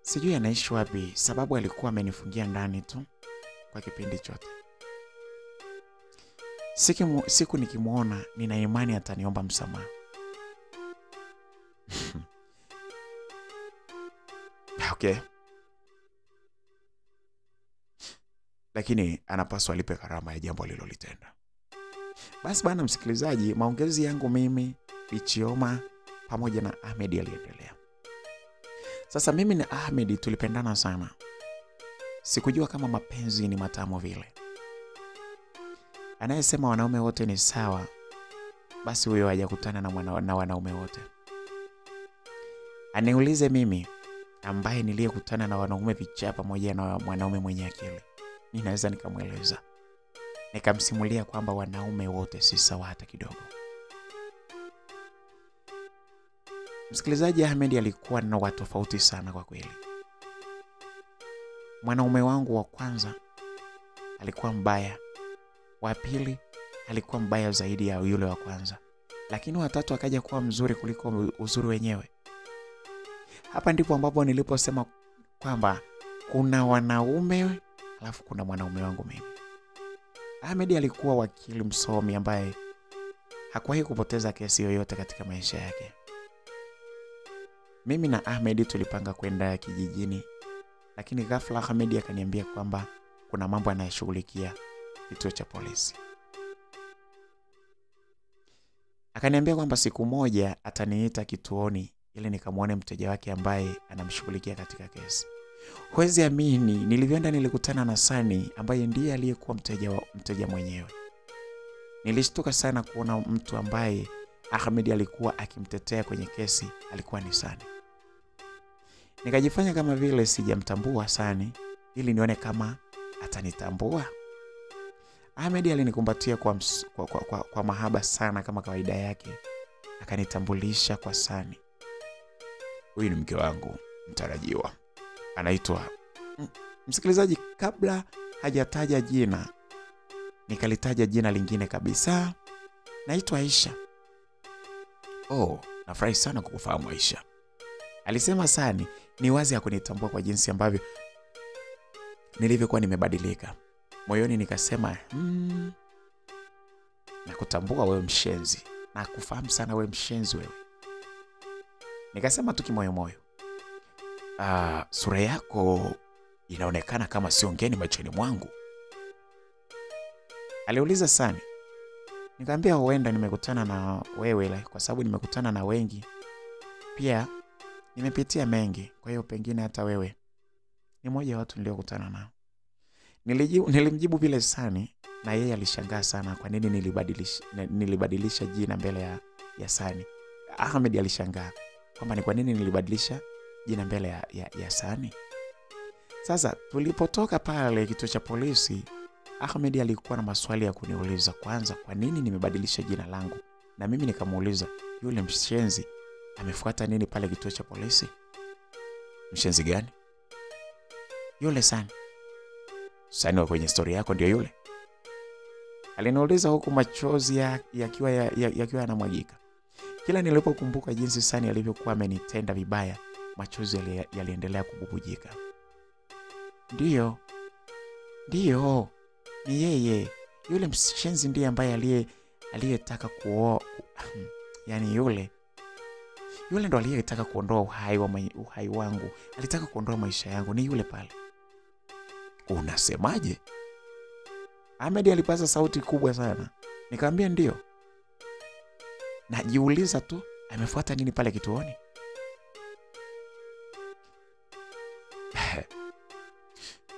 sijui anaishi wapi sababu alikuwa amenifungia ndani tu kwa kipindi chote. Siku nikimuona nina imani ataniomba msamaha. Okay. Lakini anapaswa alipe gharama ya jambo alilolitenda. Basi bana msikilizaji, maongezi yangu mimi, Bi Chioma pamoja na Ahmed yaliendelea. Sasa mimi na Ahmed tulipendana sana. Sikujua kama mapenzi ni matamu vile. Anayesema wanaume wote ni sawa, basi huyo hajakutana na wanaume wote. Aniulize mimi ambaye niliyekutana na wanaume vichaa pamoja na mwanaume mwenye akili. Ninaweza nikamweleza. Nikamsimulia kwamba wanaume wote si sawa hata kidogo. Msikilizaji, Ahmed alikuwa na watu tofauti sana kwa kweli. Mwanaume wangu wa kwanza alikuwa mbaya. Wa pili alikuwa mbaya zaidi ya yule wa kwanza. Lakini wa tatu akaja kuwa mzuri kuliko uzuri wenyewe. Hapa ndipo ambapo niliposema kwamba kuna wanaume alafu kuna mwanaume wangu mimi. Ahmed alikuwa wakili msomi ambaye hakuwahi kupoteza kesi yoyote katika maisha yake. Mimi na Ahmed tulipanga kwenda kijijini, lakini ghafla Ahmed akaniambia kwamba kuna mambo anayeshughulikia kituo cha polisi. Akaniambia kwamba siku moja ataniita kituoni ili nikamwone mteja wake ambaye anamshughulikia katika kesi. Huwezi amini, nilivyoenda nilikutana na Sani ambaye ndiye aliyekuwa mteja mwenyewe. Nilishtuka sana kuona mtu ambaye Ahmed alikuwa akimtetea kwenye kesi alikuwa ni Sani. Nikajifanya kama vile sijamtambua Sani ili nione kama atanitambua. Ahmed alinikumbatia kwa mahaba sana kama kawaida yake. Akanitambulisha kwa Sani. Huyu ni mke wangu mtarajiwa. Anaitwa msikilizaji, kabla hajataja jina nikalitaja jina lingine kabisa. Naitwa Aisha. Oh, nafurahi sana kukufahamu Aisha, alisema Sani. Ni wazi hakunitambua kwa jinsi ambavyo nilivyokuwa nimebadilika. Moyoni nikasema, nakutambua wewe mshenzi. Nakufahamu sana wewe mshenzi wewe. Nikasema tu kimoyomoyo, sura yako inaonekana kama sio ngeni machoni mwangu. Aliuliza Sani. Nikamwambia huenda nimekutana na wewe kwa sababu nimekutana na wengi. Pia nimepitia mengi, kwa hiyo pengine hata wewe ni mmoja wa watu niliokutana nao. Nilimjibu vile Sani, na yeye alishangaa sana kwa nini nilibadilisha jina mbele ya Sani. Ahmed alishangaa kwamba ni kwa nini nilibadilisha jina mbele ya Sani. Sasa tulipotoka pale kituo cha polisi, Ahmed alikuwa na maswali ya kuniuliza. Kwanza, kwa nini nimebadilisha jina langu? Na mimi nikamuuliza, yule mshenzi amefuata nini pale kituo cha polisi? Mshenzi gani? Yule Sani. Sani wa kwenye story yako ndio yule? Aliniuliza huku machozi yakiwa yanamwagika. Kila nilipokumbuka jinsi Sani alivyokuwa amenitenda vibaya, machozi yaliendelea kububujika. Ndio, ni yeye. Yule mshenzi ndiye ambaye aliyetaka kuoa. Yani yule ndo aliyetaka kuondoa uhai wangu. Alitaka kuondoa maisha yangu, ni yule pale. Unasemaje? Ahmed alipaza sauti kubwa sana. Nikamwambia ndio. Najiuliza tu amefuata nini pale kituoni.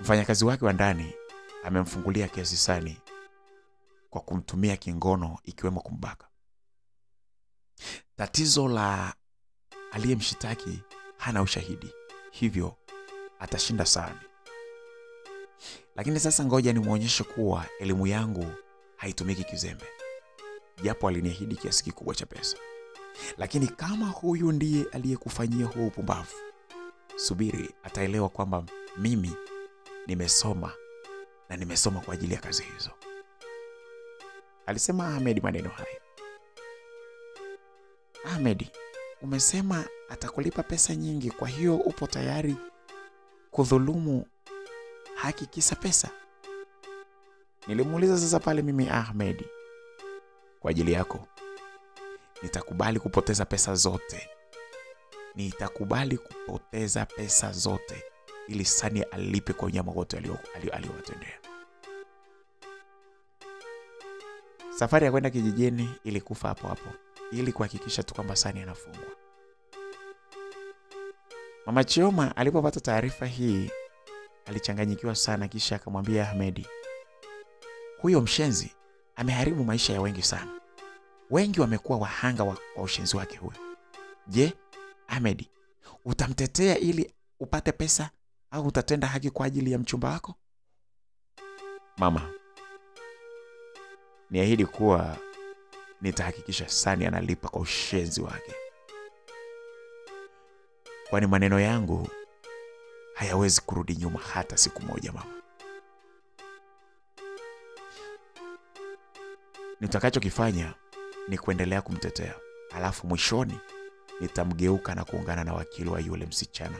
Mfanyakazi wake wa ndani amemfungulia kesi Sani kwa kumtumia kingono ikiwemo kumbaka. Tatizo la aliyemshitaki hana ushahidi, hivyo atashinda Sani. Lakini sasa ngoja nimuonyeshe kuwa elimu yangu haitumiki kizembe. Japo aliniahidi kiasi kikubwa cha pesa. Lakini kama huyu ndiye aliyekufanyia huo upumbavu, subiri ataelewa kwamba mimi nimesoma, na nimesoma kwa ajili ya kazi hizo. Alisema Ahmed maneno haya. Ahmed, umesema atakulipa pesa nyingi, kwa hiyo upo tayari kudhulumu haki kisa pesa? Nilimuuliza sasa pale mimi Ahmed, kwa ajili yako nitakubali kupoteza pesa zote. Nitakubali kupoteza pesa zote ili Sani alipe kwa unyama wote aliowatendea. Safari ya kwenda kijijini ilikufa hapo hapo ili kuhakikisha tu kwamba Sani anafungwa. Mama Chioma alipopata taarifa hii alichanganyikiwa sana, kisha akamwambia Ahmed, huyo mshenzi ameharibu maisha ya wengi sana. Wengi wamekuwa wahanga wa ushenzi wake huyo. Je, Ahmed, utamtetea ili upate pesa au utatenda haki kwa ajili ya mchumba wako? Mama, niahidi kuwa nitahakikisha Sani analipa kwa ushenzi wake. Kwani maneno yangu hayawezi kurudi nyuma hata siku moja mama. Nitakachokifanya ni kuendelea kumtetea. Alafu mwishoni nitamgeuka na kuungana na wakili wa yule msichana.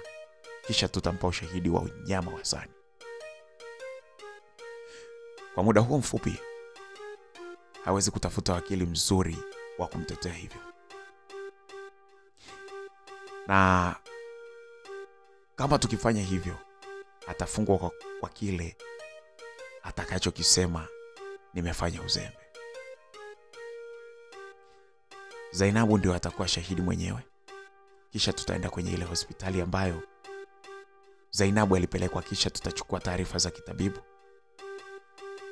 Kisha tutampa ushahidi wa unyama wa Sani. Kwa muda huo mfupi hawezi kutafuta wakili mzuri wa kumtetea hivyo. Na kama tukifanya hivyo, atafungwa kwa kile atakachokisema nimefanya uzembe. Zainabu ndio atakuwa shahidi mwenyewe. kisha tutaenda kwenye ile hospitali ambayo Zainabu alipelekwa, kisha tutachukua taarifa za kitabibu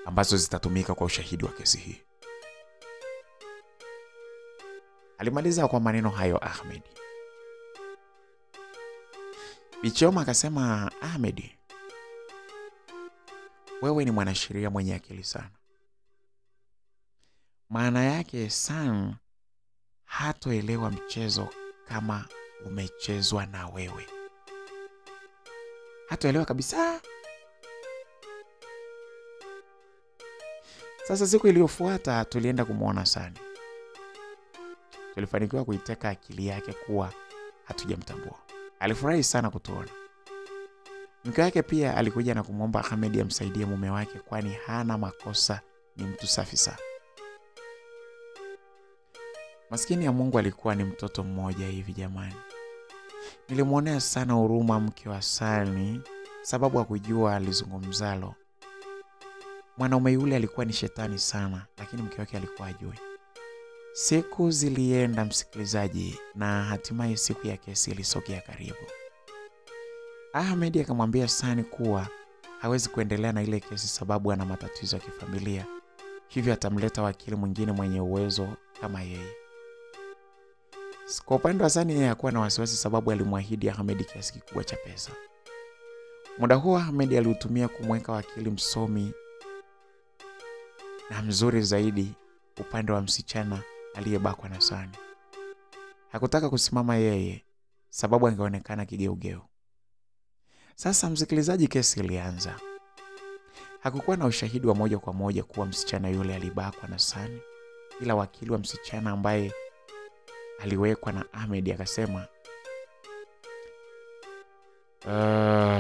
ambazo zitatumika kwa ushahidi wa kesi hii. Alimaliza kwa maneno hayo Ahmed. Bichoma akasema, Ahmed, wewe ni mwanasheria mwenye akili sana. Maana yake San hatoelewa mchezo kama umechezwa na wewe. Hatoelewa kabisa. Sasa siku iliyofuata tulienda kumuona Sani. Tulifanikiwa kuiteka akili yake kuwa hatujamtambua. Alifurahi sana kutuona. Mke wake pia alikuja na kumwomba Ahmed amsaidie mume wake, kwani hana makosa, ni mtu safi sana. Maskini ya Mungu alikuwa ni mtoto mmoja hivi jamani. Nilimuonea sana huruma mke wa Sani, sababu hakujua alizungumzalo. Mwanaume yule alikuwa ni shetani sana, lakini mke wake alikuwa hajui. Siku zilienda msikilizaji, na hatimaye siku ya kesi ilisogea karibu. Ahmed akamwambia Sani kuwa hawezi kuendelea na ile kesi sababu ana matatizo ya kifamilia, hivyo atamleta wakili mwingine mwenye uwezo kama yeye. Kwa upande wa Sani, yeye hakuwa na wasiwasi sababu alimwahidi Ahmed kiasi kikubwa cha pesa. Muda huo Ahmed aliutumia kumweka wakili msomi na mzuri zaidi upande wa msichana aliyebakwa na Sani. Hakutaka kusimama yeye sababu angeonekana kigeugeu. Sasa msikilizaji, kesi ilianza. Hakukuwa na ushahidi wa moja kwa moja kuwa msichana yule alibakwa na Sani, ila wakili wa msichana ambaye aliwekwa na Ahmed akasema,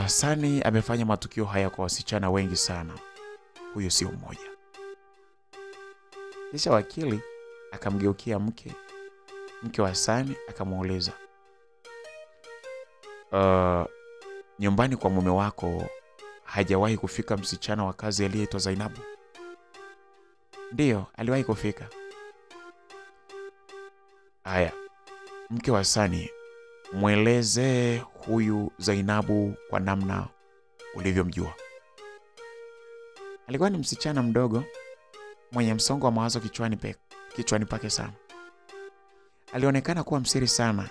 Sani amefanya matukio haya kwa wasichana wengi sana. Huyo sio mmoja. Kisha wakili akamgeukia mke wa Sani akamuuliza, nyumbani kwa mume wako hajawahi kufika msichana wa kazi aliyeitwa Zainabu? Ndiyo, aliwahi kufika. Haya, mke wa Sani, mweleze huyu Zainabu kwa namna ulivyomjua. Alikuwa ni msichana mdogo mwenye msongo wa mawazo kichwani pake sana. Alionekana kuwa msiri sana,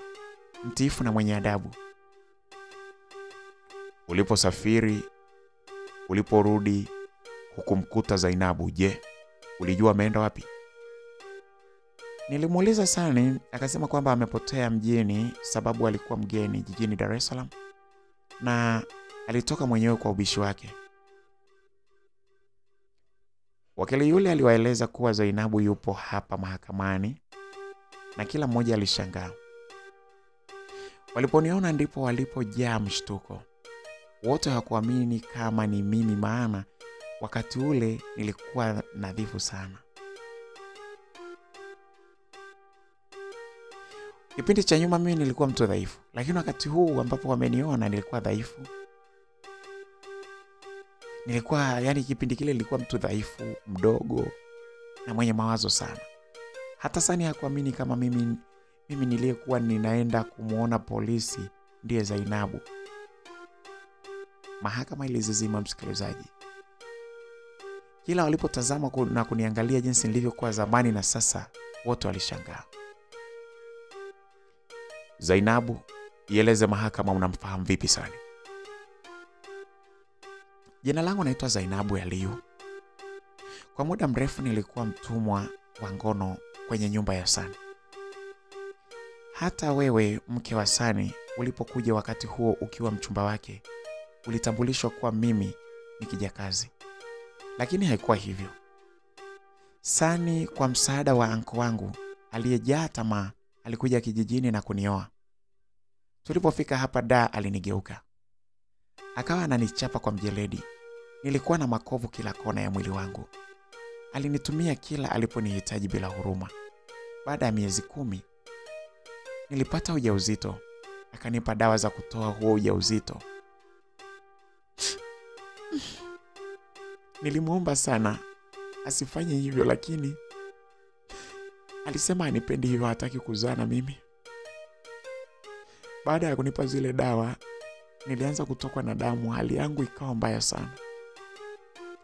mtiifu na mwenye adabu. Uliposafiri, uliporudi, hukumkuta Zainabu, je, ulijua ameenda wapi? Nilimuuliza Sani, akasema kwamba amepotea mjini sababu alikuwa mgeni jijini Dar es Salaam na alitoka mwenyewe kwa ubishi wake. Wakili yule aliwaeleza kuwa Zainabu yupo hapa mahakamani na kila mmoja alishangaa. Waliponiona ndipo walipojaa mshtuko. Wote hawakuamini kama ni mimi, maana wakati ule nilikuwa nadhifu sana. Kipindi cha nyuma mimi nilikuwa mtu dhaifu, lakini wakati huu ambapo wameniona nilikuwa dhaifu. Kipindi kile nilikuwa mtu dhaifu, mdogo na mwenye mawazo sana. Hata Sani hakuamini kama mimi niliyekuwa ninaenda kumuona polisi ndiye Zainabu. Mahakama ilizizima msikilizaji. Kila walipotazama na kuniangalia jinsi nilivyokuwa zamani na sasa, wote walishangaa. Zainabu, ieleze mahakama unamfahamu vipi Sani? Jina langu naitwa Zainabu Aliyu. Kwa muda mrefu nilikuwa mtumwa wa ngono kwenye nyumba ya Sani. Hata wewe mke wa Sani ulipokuja wakati huo ukiwa mchumba wake, ulitambulishwa kuwa mimi ni kijakazi. Lakini haikuwa hivyo. Sani kwa msaada wa anko wangu aliyejaa tamaa alikuja kijijini na kunioa. Tulipofika hapa Dar alinigeuka. Akawa ananichapa kwa mjeledi. Nilikuwa na makovu kila kona ya mwili wangu. Alinitumia kila aliponihitaji bila huruma. Baada ya miezi 10 nilipata ujauzito. Akanipa dawa za kutoa huo ujauzito. Nilimuomba sana asifanye hivyo, lakini alisema anipendi hivyo, hataki kuzaa na mimi. Baada ya kunipa zile dawa, nilianza kutokwa na damu, hali yangu ikawa mbaya sana.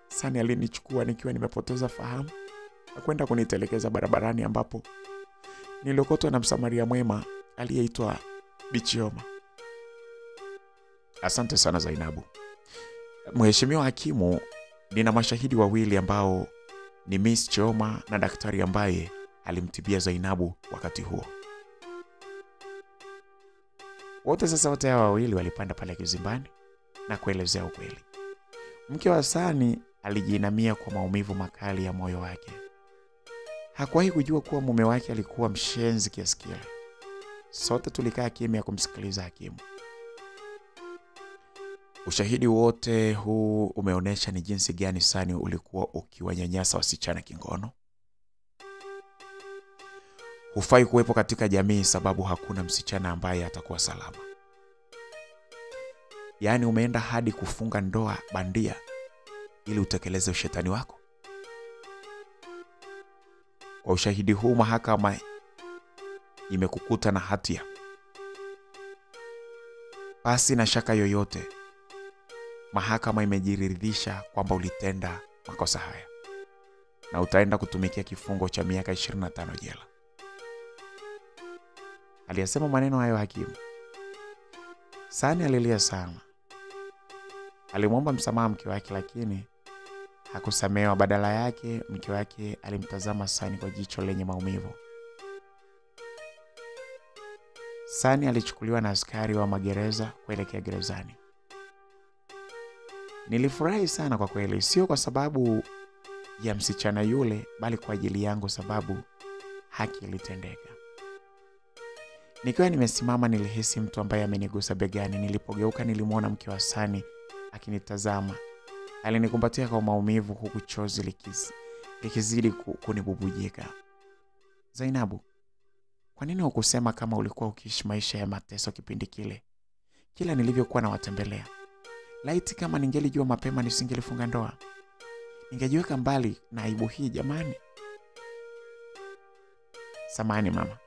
Sani alinichukua nikiwa nimepoteza fahamu na kwenda kunitelekeza barabarani ambapo niliokotwa na msamaria mwema aliyeitwa Bi Chioma. Asante sana Zainabu. Mheshimiwa hakimu, nina mashahidi wawili ambao ni Miss Chioma na daktari ambaye alimtibia Zainabu wakati huo. Wote hawa wawili walipanda pale kizimbani na kuelezea ukweli. Mke wa Sani alijiinamia kwa maumivu makali ya moyo wake. Hakuwahi kujua kuwa mume wake alikuwa mshenzi kiasi kile. Sote tulikaa kimya kumsikiliza hakimu. Ushahidi wote huu umeonyesha ni jinsi gani Sani ulikuwa ukiwanyanyasa wasichana kingono. Hufai kuwepo katika jamii sababu hakuna msichana ambaye atakuwa salama. Yaani umeenda hadi kufunga ndoa bandia ili utekeleze ushetani wako. Kwa ushahidi huu mahakama imekukuta na hatia. Basi na shaka yoyote, mahakama imejiridhisha kwamba ulitenda makosa haya na utaenda kutumikia kifungo cha miaka 25 jela. Aliyasema maneno hayo hakimu. Sani alilia sana. Alimwomba msamaha mke wake lakini hakusamehewa. Badala yake mke wake alimtazama Sani kwa jicho lenye maumivu. Sani alichukuliwa na askari wa magereza kuelekea gerezani. Nilifurahi sana kwa kweli, sio kwa sababu ya msichana yule bali kwa ajili yangu, sababu haki ilitendeka. Nikiwa nimesimama nilihisi mtu ambaye amenigusa begani. Nilipogeuka nilimwona mke wa Sani akinitazama. Alinikumbatia kwa maumivu huku chozi likizidi kunibubujika. Zainabu, kwa nini hukusema kama ulikuwa ukiishi maisha ya mateso kipindi kile? Kila nilivyokuwa na watembelea. Laiti kama ningelijua mapema nisingelifunga ndoa. Ningejiweka mbali na aibu hii jamani. Samahani mama.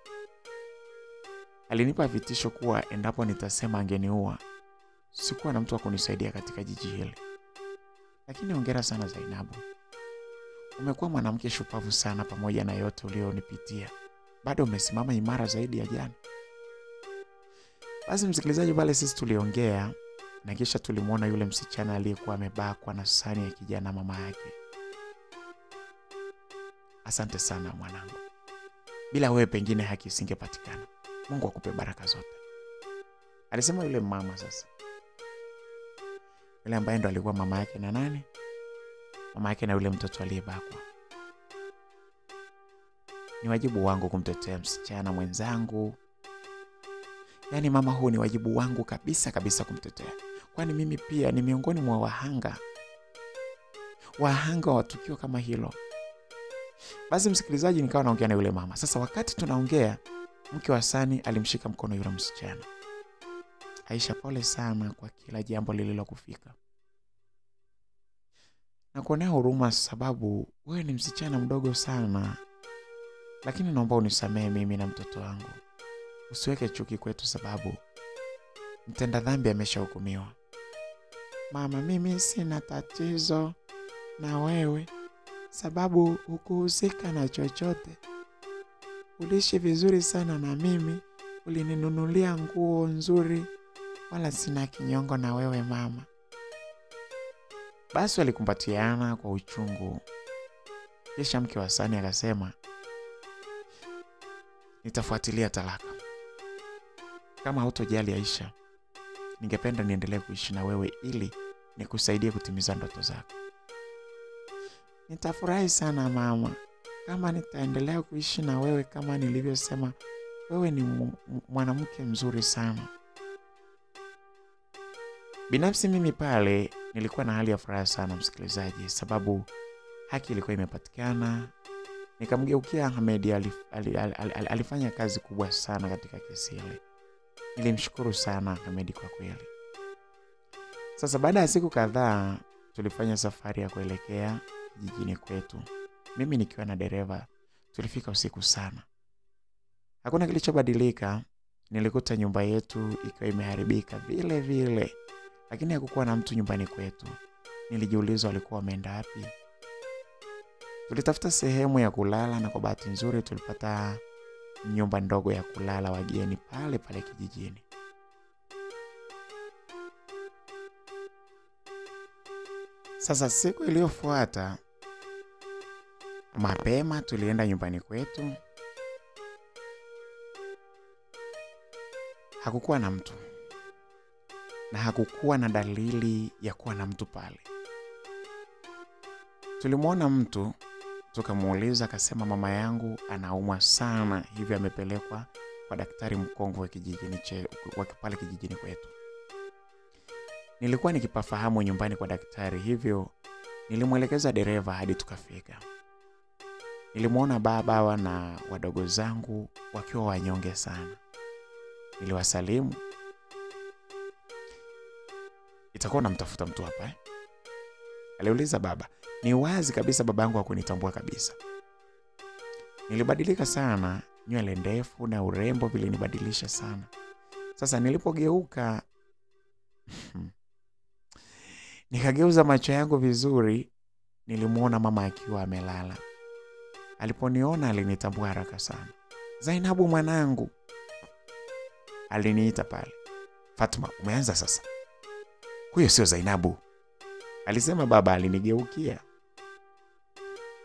Alinipa vitisho kuwa endapo nitasema angeniua, sikuwa na mtu wa kunisaidia katika jiji hili. Lakini hongera sana Zainabu. Umekuwa mwanamke shupavu sana pamoja na yote ulionipitia. Bado umesimama imara zaidi ya jana. Basi msikilizaji, pale sisi tuliongea na kisha tulimwona yule msichana aliyekuwa amebakwa na Sani ya kijana mama yake. Asante sana mwanangu. Bila wewe pengine haki isingepatikana. Mungu akupe baraka zote. Alisema yule mama sasa. Yule ambaye ndo alikuwa mama yake na nani? Mama yake na yule mtoto aliyebakwa. Ni wajibu wangu kumtetea msichana mwenzangu. Yaani mama, huu ni wajibu wangu kabisa kumtetea. Kwani mimi pia ni miongoni mwa wahanga wa tukio kama hilo. Basi msikilizaji, nikawa naongea na yule mama. Sasa wakati tunaongea, mke wa Sani alimshika mkono yule msichana. Aisha, pole sana kwa kila jambo lililokufika. Na kuonea huruma sababu wewe ni msichana mdogo sana. Lakini naomba unisamehe mimi na mtoto wangu. Usiweke chuki kwetu sababu mtenda dhambi ameshahukumiwa. Mama, mimi sina tatizo na wewe sababu hukuhusika na chochote. Uliishi vizuri sana na mimi, ulininunulia nguo nzuri, wala sina kinyongo na wewe mama. Basi walikumbatiana kwa uchungu. Kisha mke wa Sani akasema, nitafuatilia talaka. Kama hutojali Aisha, ningependa niendelee kuishi na wewe ili nikusaidie kutimiza ndoto zako. Nitafurahi sana mama kama nitaendelea kuishi na wewe. Kama nilivyosema, wewe ni mwanamke mzuri sana. Binafsi mimi pale nilikuwa na hali ya furaha sana msikilizaji, sababu haki ilikuwa imepatikana. Nikamgeukia Ahmed, alifanya kazi kubwa sana katika kesi ile. Nilimshukuru sana Ahmed kwa kweli. Sasa baada ya siku kadhaa tulifanya safari ya kuelekea jijini kwetu. Mimi nikiwa na dereva. Tulifika usiku sana. Hakuna kilichobadilika. nilikuta nyumba yetu ikiwa imeharibika vile vile, lakini hakukuwa na mtu nyumbani kwetu. Nilijiuliza walikuwa wameenda wapi. Tulitafuta sehemu ya kulala na kwa bahati nzuri tulipata nyumba ndogo ya kulala wageni pale pale kijijini. Sasa siku iliyofuata mapema tulienda nyumbani kwetu. Hakukuwa na mtu. Na hakukuwa na dalili ya kuwa na mtu pale. Tulimuona mtu, tukamuuliza, akasema mama yangu anaumwa sana, hivi amepelekwa kwa daktari mkongwe wa pale kijijini kwetu. Nilikuwa nikipafahamu nyumbani kwa daktari, hivyo nilimwelekeza dereva hadi tukafika. Nilimuona baba na wadogo zangu wakiwa wanyonge sana. Niliwasalimu. Itakuwa namtafuta mtu hapa Aliuliza baba. Ni wazi kabisa babangu hakunitambua kabisa. Nilibadilika sana, nywele ndefu na urembo vilinibadilisha sana. Sasa nilipogeuka nikageuza macho yangu vizuri, nilimuona mama akiwa amelala. Aliponiona alinitambua haraka sana. Zainabu mwanangu. Aliniita pale. Fatma, umeanza sasa. Huyo sio Zainabu. Alisema baba. Alinigeukia.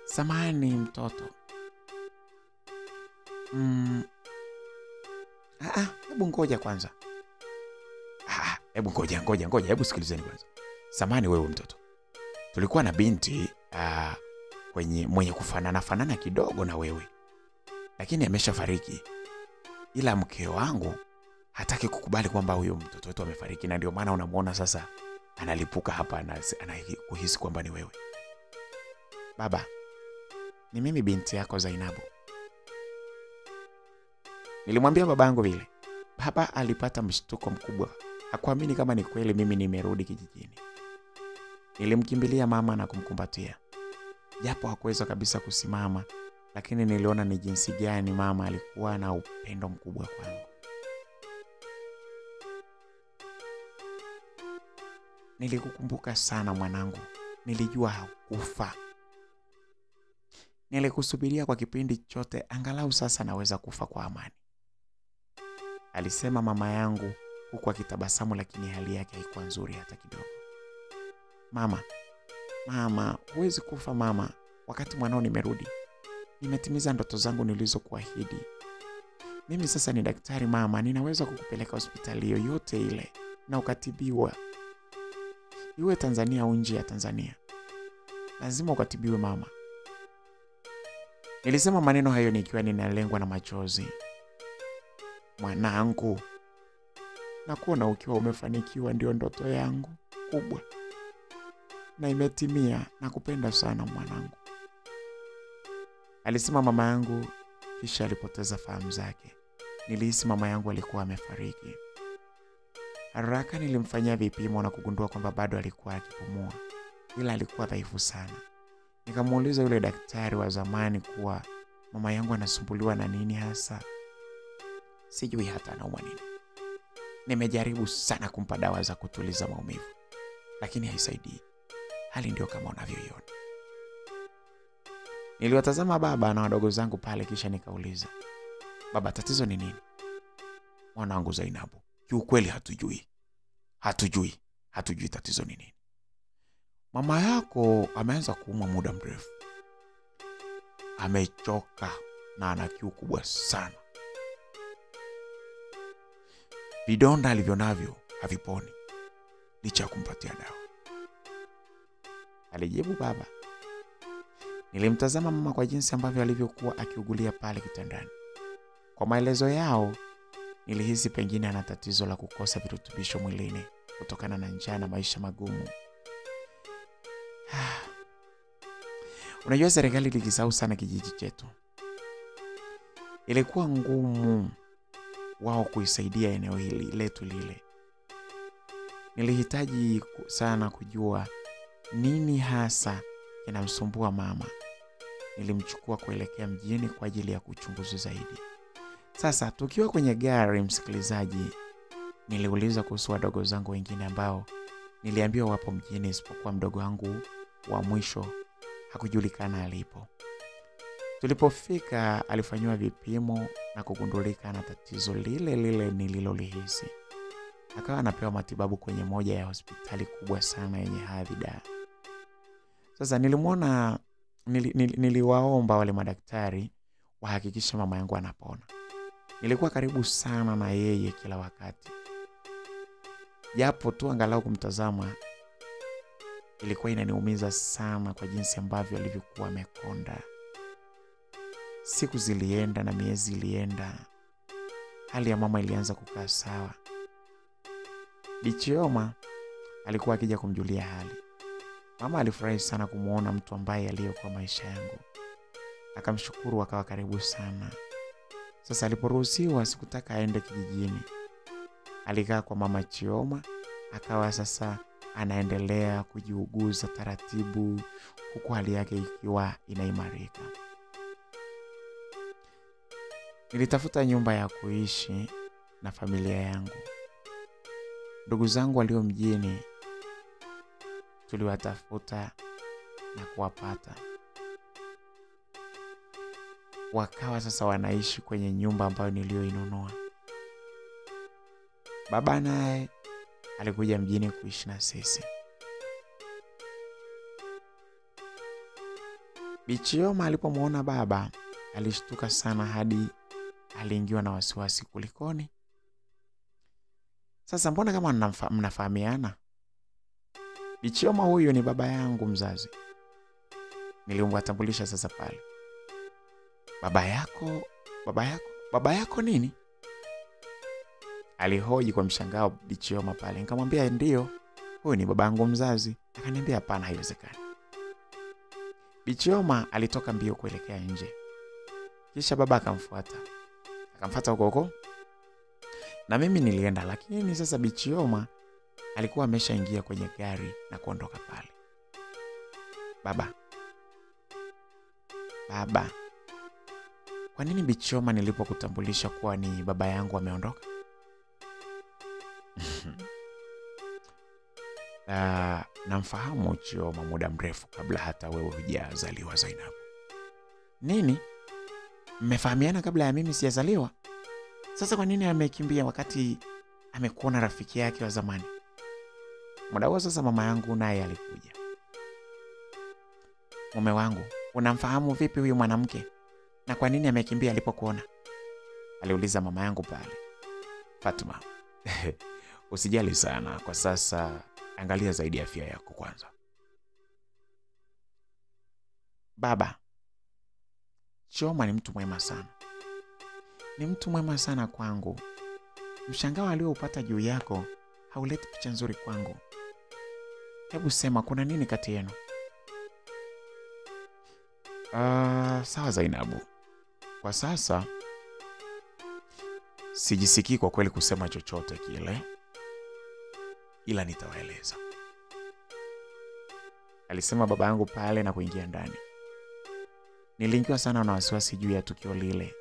Samahani mtoto. Hebu ngoja kwanza. Hebu ngoja. Hebu sikilizeni kwanza. Samahani wewe mtoto. Tulikuwa na binti mwenye kufanana kidogo na wewe. Lakini ameshafariki. Ila mke wangu hataki kukubali kwamba huyo mtoto wetu amefariki, na ndio maana unamuona sasa analipuka hapa na kuhisi kwamba ni wewe. Baba, ni mimi binti yako Zainabu. Nilimwambia babangu vile. Baba alipata mshtuko mkubwa. Hakuamini kama ni kweli mimi nimerudi kijijini. Nilimkimbilia mama na kumkumbatia. Japo hakuweza kabisa kusimama, lakini niliona ni jinsi gani mama alikuwa na upendo mkubwa kwangu. Nilikukumbuka sana mwanangu. Nilijua haukufa. Nilikusubiria kwa kipindi chote, angalau sasa naweza kufa kwa amani. Alisema mama yangu huku akitabasamu, lakini hali yake haikuwa nzuri hata kidogo. Mama, huwezi kufa mama. Wakati mwanao nimerudi. Nimetimiza ndoto zangu nilizokuahidi. Mimi sasa ni daktari mama, ninaweza kukupeleka hospitali yoyote ile na ukatibiwa. Iwe Tanzania au nje ya Tanzania. Lazima ukatibiwe mama. Nilisema maneno hayo nikiwa ninalengwa na machozi. Mwanangu, nakuona ukiwa umefanikiwa, ndio ndoto yangu kubwa. Na imetimia, nakupenda sana mwanangu. Alisema mama yangu, kisha alipoteza fahamu zake. Nilihisi mama yangu alikuwa amefariki. Haraka nilimfanyia vipimo na kugundua kwamba bado alikuwa akipumua, ila alikuwa dhaifu sana. Nikamuuliza yule daktari wa zamani kuwa mama yangu anasumbuliwa na nini hasa. Sijui hata anaumwa nini. Nimejaribu sana kumpa dawa za kutuliza maumivu, lakini haisaidii. Hali ndio kama unavyoiona. Niliwatazama baba na wadogo zangu pale, kisha nikauliza, baba, tatizo ni nini? Mwanangu Zainabu, kiukweli hatujui tatizo ni nini. Mama yako ameanza kuumwa muda mrefu. Amechoka na ana kiu kubwa sana. Vidonda alivyonavyo haviponi licha ya kumpatia dawa, alijibu baba. Nilimtazama mama kwa jinsi ambavyo alivyokuwa akiugulia pale kitandani. Kwa maelezo yao, nilihisi pengine ana tatizo la kukosa virutubisho mwilini kutokana na njaa na maisha magumu. Unajua serikali ilikisahau sana kijiji chetu. Ilikuwa ngumu wao kuisaidia eneo hili letu lile. Nilihitaji sana kujua nini hasa kinamsumbua mama. Nilimchukua kuelekea mjini kwa ajili ya uchunguzi zaidi. Sasa tukiwa kwenye gari, msikilizaji, niliuliza kuhusu wadogo zangu wengine ambao niliambiwa wapo mjini, isipokuwa mdogo wangu wa mwisho hakujulikana alipo. Tulipofika alifanywa vipimo na kugundulika na tatizo lile lile nililolihisi. Akawa anapewa matibabu kwenye moja ya hospitali kubwa sana yenye hadhi da. Sasa niliwaomba wale madaktari wahakikisha mama yangu anapona. Nilikuwa karibu sana na yeye kila wakati. Japo tu angalau kumtazama ilikuwa inaniumiza sana kwa jinsi ambavyo alivyokuwa amekonda. Siku zilienda na miezi ilienda. Hali ya mama ilianza kukaa sawa. Bichioma alikuwa akija kumjulia hali. Mama alifurahi sana kumuona mtu ambaye aliyokuwa maisha yangu. Akamshukuru, akawa karibu sana. Sasa aliporuhusiwa, sikutaka aende kijijini. Alikaa kwa mama Chioma, akawa sasa anaendelea kujiuguza taratibu huku hali yake ikiwa inaimarika. Nilitafuta nyumba ya kuishi na familia yangu. Ndugu zangu walio mjini tuliwatafuta na kuwapata. Wakawa sasa wanaishi kwenye nyumba ambayo niliyoinunua. Baba naye alikuja mjini kuishi na sisi. Bichioma alipomuona baba alishtuka sana hadi aliingiwa na wasiwasi. Kulikoni? Sasa mbona kama mnafahamiana? Bichioma huyu ni baba yangu mzazi. Nilimwatambulisha sasa pale. Baba yako nini? Alihoji kwa mshangao Bichioma pale. Nikamwambia ndio, huyu ni baba yangu mzazi. Akaniambia hapana, haiwezekani. Bichioma alitoka mbio kuelekea nje. Kisha baba akamfuata huko. Na mimi nilienda, lakini sasa Bichioma alikuwa ameshaingia kwenye gari na kuondoka pale. Baba. Kwa nini Bichioma nilipokutambulisha kuwa ni baba yangu ameondoka? Namfahamu Chioma muda mrefu kabla hata wewe hujazaliwa Zainabu. Nini? Mmefahamiana kabla ya mimi sijazaliwa? Sasa kwa nini amekimbia wakati amekuona rafiki yake wa zamani? Muda huo sasa mama yangu naye alikuja. Mume wangu, unamfahamu vipi huyu mwanamke? Na kwa nini amekimbia alipokuona? Aliuliza mama yangu pale. Fatuma, usijali sana kwa sasa, angalia zaidi afya yako kwanza. Baba, Chioma ni mtu mwema sana. Ni mtu mwema sana kwangu. Mshangao alioupata juu yako hauleti picha nzuri kwangu. Hebu sema kuna nini kati yenu? Sawa Zainabu. Kwa sasa sijisikii kwa kweli kusema chochote kile, ila nitawaeleza, alisema baba yangu pale na kuingia ndani. Niliingiwa sana na wasiwasi juu ya tukio lile,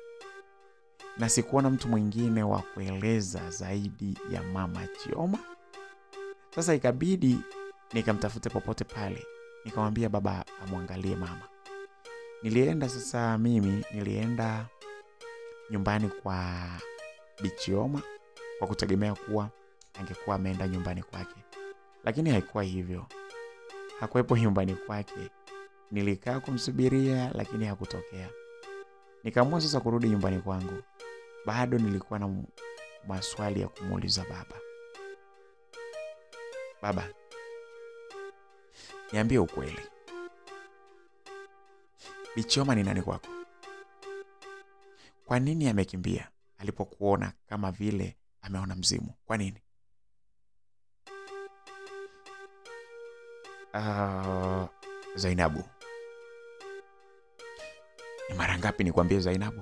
na sikuona mtu mwingine wa kueleza zaidi ya mama Chioma. Sasa ikabidi nikamtafute popote pale, nikamwambia baba amwangalie mama. Nilienda nyumbani kwa Bichioma kwa kutegemea kuwa angekuwa ameenda nyumbani kwake, lakini haikuwa hivyo. Hakuwepo nyumbani kwake. Nilikaa kumsubiria lakini hakutokea. Nikaamua sasa kurudi nyumbani kwangu. Bado nilikuwa na maswali ya kumuuliza baba. Baba, niambie ukweli. Bichioma ni nani kwako? Kwa nini amekimbia alipokuona kama vile ameona mzimu? Kwa nini? Zainabu. Ni mara ngapi nikwambie Zainabu?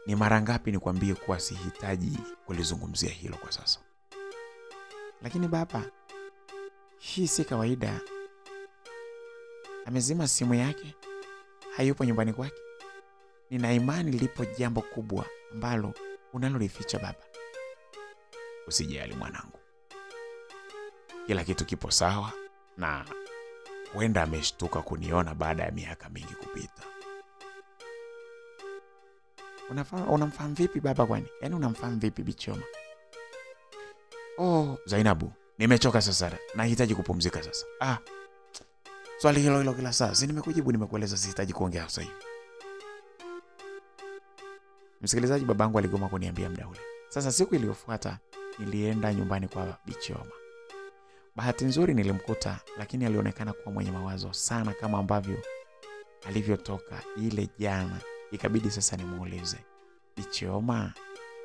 Ni mara ngapi nikwambie kuwa sihitaji kulizungumzia hilo kwa sasa? Lakini baba, hii si kawaida. Amezima simu yake, hayupo nyumbani kwake. nina imani lipo jambo kubwa ambalo unalolificha baba. Usijali mwanangu. Kila kitu kipo sawa na huenda ameshtuka kuniona baada ya miaka mingi kupita. Unamfahamu vipi baba kwani? Yaani unamfahamu vipi Bichioma? Oh, Zainabu, nimechoka sasa. Nahitaji kupumzika sasa. Swali hilo kila saa. Si nimekujibu, nimekueleza sihitaji kuongea sasa hivi. Msikilizaji, babangu aligoma kuniambia muda ule. Sasa siku iliyofuata nilienda nyumbani kwa Bichioma. Bahati nzuri nilimkuta, lakini alionekana kuwa mwenye mawazo sana kama ambavyo alivyotoka ile jana. Ikabidi sasa nimuulize, Bichioma,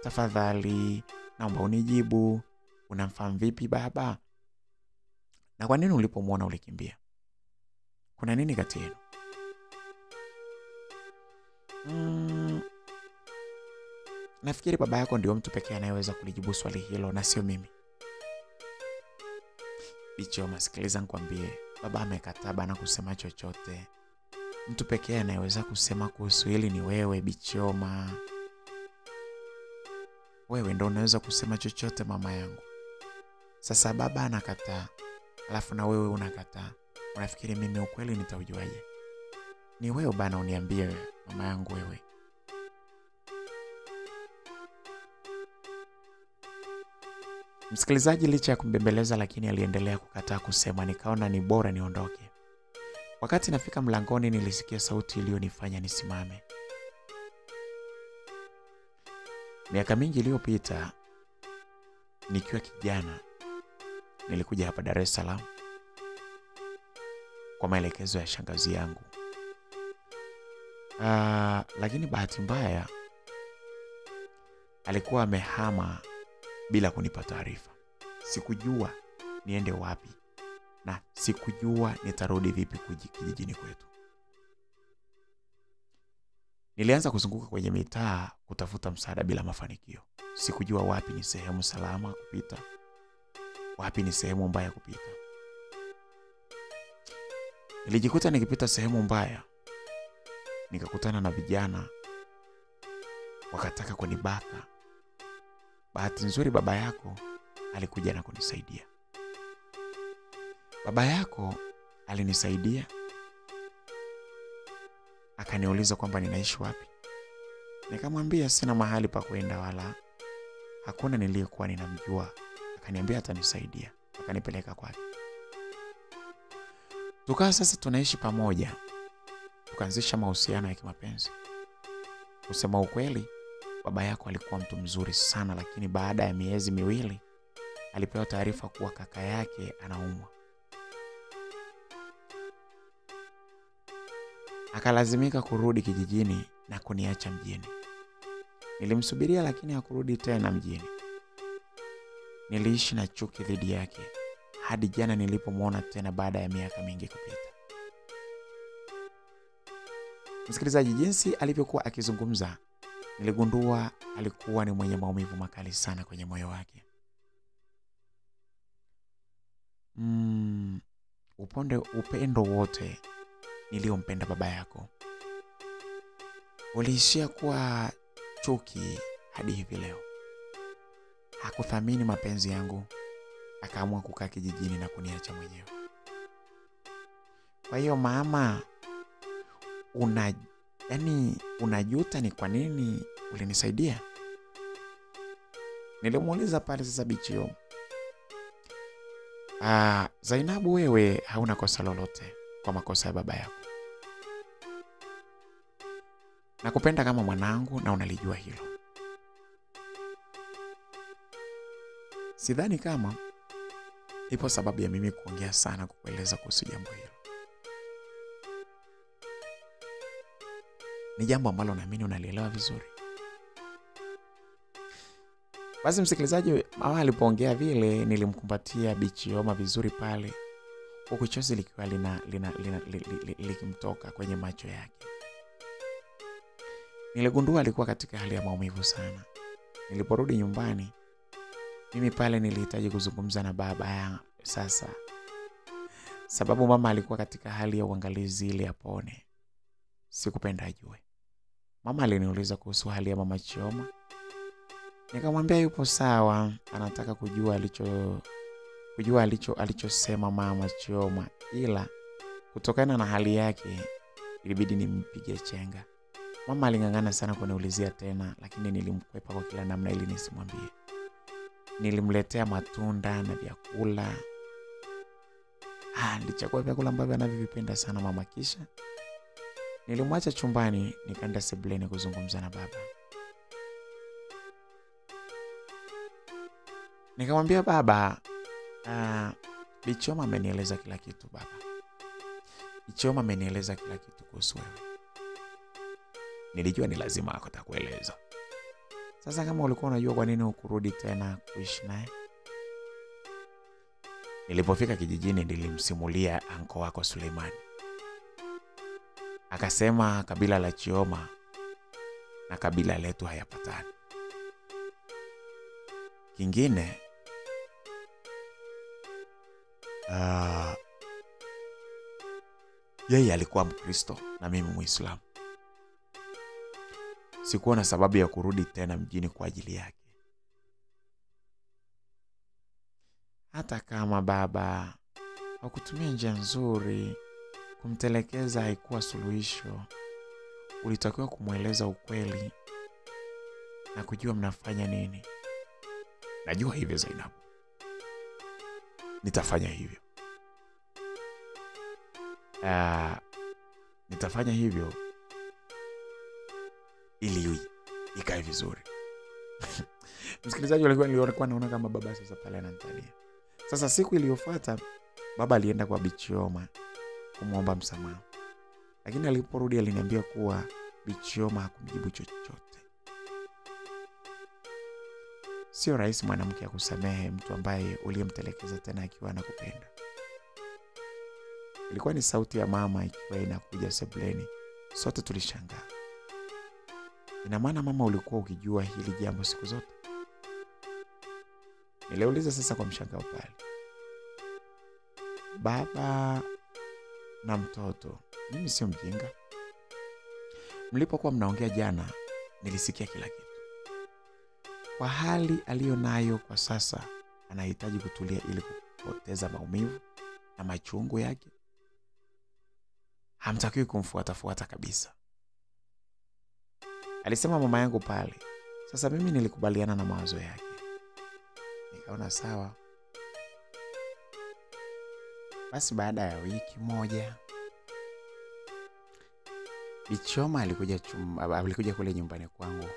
tafadhali naomba unijibu, unamfahamu vipi baba? Na kwa nini ulipomwona ulikimbia? Kuna nini kati yenu? Nafikiri baba yako ndio mtu pekee anayeweza kulijibu swali hilo na sio mimi. Bichioma, sikiliza nikwambie, baba amekataa bana kusema chochote. Mtu pekee anayeweza kusema kuhusu hili ni wewe Bichioma. Wewe ndio unaweza kusema chochote mama yangu. Sasa baba anakataa, alafu na wewe unakataa. Unafikiri mimi ukweli nitaujuaje? Ni wewe bana uniambie mama yangu wewe. Msikilizaji, licha ya kumbembeleza lakini aliendelea kukataa kusema. Nikaona ni bora niondoke. Wakati nafika mlangoni nilisikia sauti iliyonifanya nisimame. Miaka mingi iliyopita nikiwa kijana nilikuja hapa Dar es Salaam kwa maelekezo ya shangazi yangu. Lakini bahati mbaya alikuwa amehama bila kunipa taarifa. Sikujua niende wapi na sikujua nitarudi vipi kijijini kwetu. Nilianza kuzunguka kwenye mitaa kutafuta msaada bila mafanikio. Sikujua wapi ni sehemu salama kupita, wapi ni sehemu mbaya kupita. Nilijikuta nikipita sehemu mbaya, nikakutana na vijana wakataka kunibaka. Bahati nzuri baba yako alikuja na kunisaidia. Baba yako alinisaidia, akaniuliza kwamba ninaishi wapi. Nikamwambia sina mahali pa kwenda wala hakuna niliyekuwa ninamjua. Akaniambia atanisaidia, akanipeleka kwake. Tukawa sasa tunaishi pamoja, tukaanzisha mahusiano ya kimapenzi. Kusema ukweli, baba yako alikuwa mtu mzuri sana, lakini baada ya miezi miwili alipewa taarifa kuwa kaka yake anaumwa. Akalazimika kurudi kijijini na kuniacha mjini. Nilimsubiria lakini hakurudi tena mjini. Niliishi na chuki dhidi yake hadi jana nilipomwona tena baada ya miaka mingi kupita. Msikilizaji, jinsi alivyokuwa akizungumza, niligundua alikuwa ni mwenye maumivu makali sana kwenye moyo wake. Upendo wote niliompenda baba yako uliishia kuwa chuki hadi hivi leo. Hakuthamini mapenzi yangu, akaamua kukaa kijijini na kuniacha mwenyewe. Kwa hiyo mama, unajuta ni kwa nini ulinisaidia? Nilimuuliza pale sasa Bichioma. Zainabu, wewe hauna kosa lolote kwa makosa ya baba yako. Nakupenda kama mwanangu na unalijua hilo. Sidhani kama ipo sababu ya mimi kuongea sana kukueleza kuhusu jambo hilo. Ni jambo ambalo naamini unalielewa vizuri. Basi msikilizaji, mama alipoongea vile nilimkumbatia Bichioma vizuri pale, huku chozi likiwa likimtoka kwenye macho yake. Niligundua alikuwa katika hali ya maumivu sana. Niliporudi nyumbani, mimi pale nilihitaji kuzungumza na baba yangu sasa, sababu mama alikuwa katika hali ya uangalizi ili apone. Sikupenda ajue. Mama aliniuliza kuhusu hali ya mama Chioma. Nikamwambia yupo sawa, anataka kujua alichosema mama Chioma, ila kutokana na hali yake ilibidi nimpige chenga. Mama alingangana sana kuniulizia tena, lakini nilimkwepa kwa kila namna ili nisimwambie. Nilimletea matunda na vyakula. Nilichagua vyakula ambavyo anavipenda sana mama, kisha nilimwacha chumbani nikaenda sebuleni kuzungumza na baba. Nikamwambia baba, Bi Chioma amenieleza kila kitu baba. Bi Chioma amenieleza kila kitu kuhusu wewe. Nilijua ni lazima atakueleza. Sasa kama ulikuwa unajua kwa nini ukurudi tena kuishi naye? Nilipofika kijijini nilimsimulia anko wako Suleimani. Akasema kabila la Chioma na kabila letu hayapatani. Kingine, yeye alikuwa Mkristo na mimi Muislamu. Sikuwa na sababu ya kurudi tena mjini kwa ajili yake. Hata kama baba hakutumia njia nzuri, kumtelekeza haikuwa suluhisho. Ulitakiwa kumweleza ukweli na kujua mnafanya nini. Najua hivyo Zainabu. Nitafanya hivyo. Nitafanya hivyo ili ikae vizuri. Msikilizaji, nilikuwa naona kama baba sasa pale ananitania. Sasa siku iliyofuata baba alienda kwa Bi Chioma kumuomba msamaha. Lakini aliporudi aliniambia kuwa Bi Chioma hakumjibu chochote. Sio rahisi mwanamke akusamehe mtu ambaye uliyemtelekeza tena akiwa anakupenda. Ilikuwa ni sauti ya mama ikiwa inakuja sebuleni. Sote tulishangaa. Ina maana mama ulikuwa ukijua hili jambo siku zote? Niliuliza sasa kwa mshangao pale. Baba na mtoto, mimi sio mjinga. Mlipokuwa mnaongea jana, nilisikia kila kitu. Kwa hali aliyonayo kwa sasa, anahitaji kutulia ili kupoteza maumivu na machungu yake. Hamtakiwi kumfuata kabisa, alisema mama yangu pale. Sasa mimi nilikubaliana na mawazo yake. Nikaona sawa. Basi baada ya wiki moja, Bi Chioma alikuja kule nyumbani kwangu.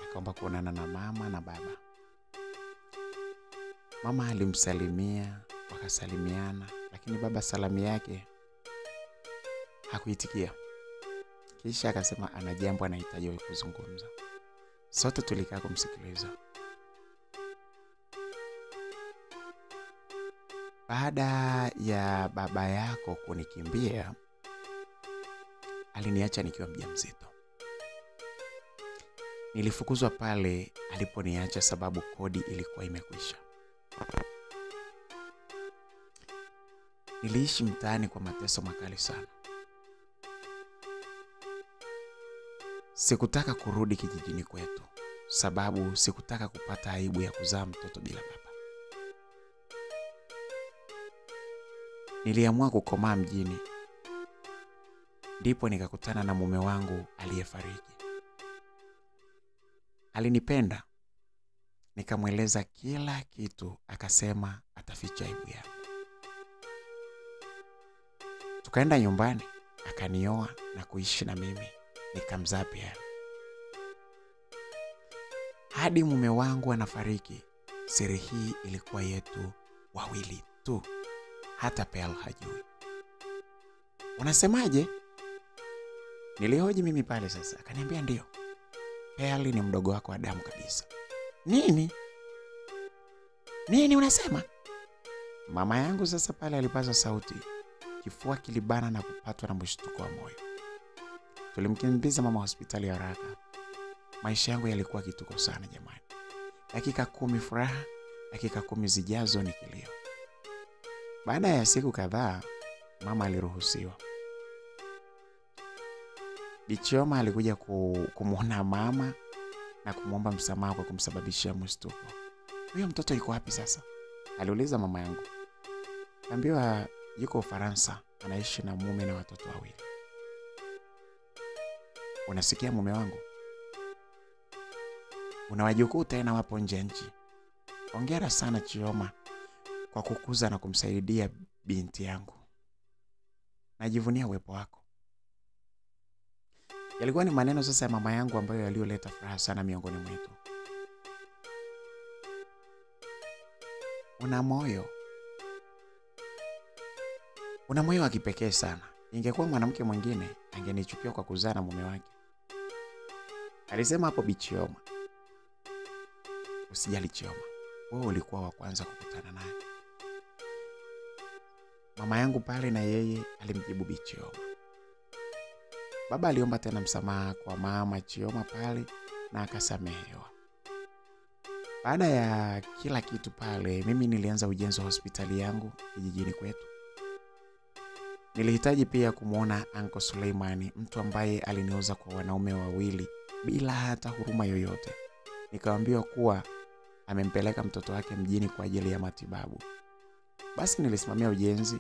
Akaomba kuonana na mama na baba. Mama alimsalimia, wakasalimiana, lakini baba salamu yake hakuitikia. Kisha akasema ana jambo anahitaji kuzungumza. Sote tulikaa kumsikiliza. Baada ya baba yako kunikimbia, aliniacha nikiwa mjamzito. Nilifukuzwa pale aliponiacha sababu kodi ilikuwa imekwisha. Niliishi mtaani kwa mateso makali sana. Sikutaka kurudi kijijini kwetu sababu sikutaka kupata aibu ya kuzaa mtoto bila baba. Niliamua kukomaa mjini. Ndipo nikakutana na mume wangu aliyefariki. Alinipenda. Nikamweleza kila kitu, akasema ataficha aibu yangu. Tukaenda nyumbani, akanioa na kuishi na mimi, nikamzaa pia. Hadi mume wangu anafariki, siri hii ilikuwa yetu wawili tu. Hata Pearl hajui. Unasemaje? Nilihoji mimi pale sasa. Akaniambia ndio. Pearl ni mdogo wako wa damu kabisa. Nini? Nini unasema? Mama yangu sasa pale alipaza sauti. Kifua kilibana na kupatwa na mshtuko wa moyo. Tulimkimbiza mama hospitali ya haraka. Maisha yangu yalikuwa kituko sana jamani. Dakika 10 furaha, dakika 10 zijazo ni kilio. Baada ya siku kadhaa, mama aliruhusiwa. Bichioma alikuja kumuona mama na kumwomba msamaha kwa kumsababishia mshtuko. Huyo mtoto yuko wapi sasa? Aliuliza mama yangu. Kaambiwa yuko Ufaransa, anaishi na mume na watoto wawili. Unasikia mume wangu? Una wajukuu tena wapo nje nchi. Hongera sana Chioma kwa kukuza na kumsaidia binti yangu. Najivunia uwepo wako. Yalikuwa ni maneno sasa ya mama yangu ambayo yaliyoleta furaha sana miongoni mwetu. Una moyo wa kipekee sana. Ingekuwa mwanamke mwingine angenichukia kwa kuzaa na mume wake. Alisema hapo Bichioma. Usijali Chioma, wewe ulikuwa wa kwanza kukutana naye. Mama yangu pale na yeye alimjibu Bichioma. Baba aliomba tena msamaha kwa mama Chioma pale na akasamehewa. Baada ya kila kitu pale, mimi nilianza ujenzi wa hospitali yangu kijijini kwetu. Nilihitaji pia kumuona Uncle Suleimani, mtu ambaye alinioza kwa wanaume wawili bila hata huruma yoyote. Nikaambiwa kuwa amempeleka mtoto wake mjini kwa ajili ya matibabu. Basi nilisimamia ujenzi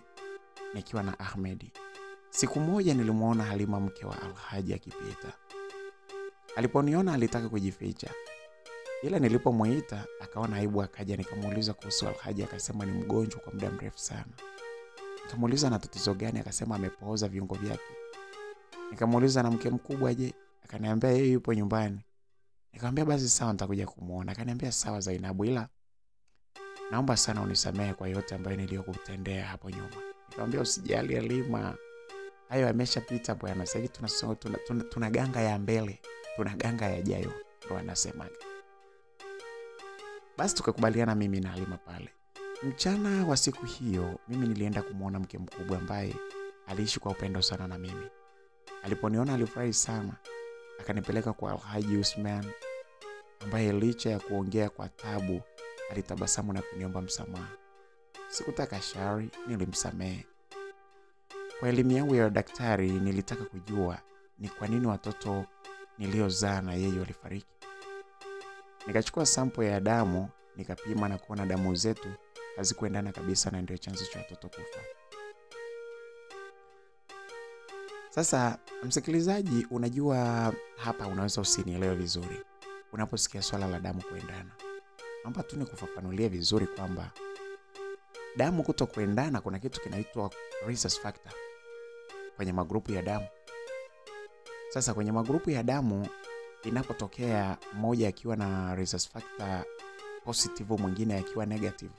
nikiwa na Ahmedi. Siku moja nilimuona Halima, mke wa Alhaji, akipita. Aliponiona alitaka kujificha. Ila nilipomuita akaona aibu akaja. Nikamuuliza kuhusu Alhaji, akasema ni mgonjwa kwa muda mrefu sana. Nikamuuliza na tatizo gani, akasema amepooza viungo vyake. Nikamuuliza na mke mkubwa je? Akaniambia yeye yupo nyumbani. Nikamwambia basi sawa, nitakuja kumuona. Akaniambia sawa Zainabu, ila naomba sana unisamehe kwa yote ambayo niliyokutendea hapo nyuma. Nikamwambia usijali Halima, hayo yameshapita bwana. Sasa hivi tuna ganga ya mbele, tuna ganga yajayo, ndo anasema. Basi tukakubaliana mimi na Halima pale. Mchana wa siku hiyo mimi nilienda kumuona mke mkubwa ambaye aliishi kwa upendo sana na mimi. Aliponiona alifurahi sana. Akanipeleka kwa Alhaji Usman ambaye licha ya kuongea kwa tabu alitabasamu na kuniomba msamaha. Sikutaka shari, nilimsamehe. Kwa elimu yangu ya daktari nilitaka kujua ni kwa nini watoto niliozaa na yeye walifariki. Nikachukua sample ya damu, nikapima na kuona damu zetu hazikuendana kabisa, na ndio chanzo cha watoto kufa. Sasa msikilizaji, unajua hapa unaweza usinielewe vizuri unaposikia swala la damu kuendana. Naomba tu nikufafanulie vizuri kwamba damu kutokuendana kuna kitu kinaitwa rhesus factor kwenye magrupu ya damu. Sasa kwenye magrupu ya damu inapotokea mmoja akiwa na rhesus factor positive mwingine akiwa negative,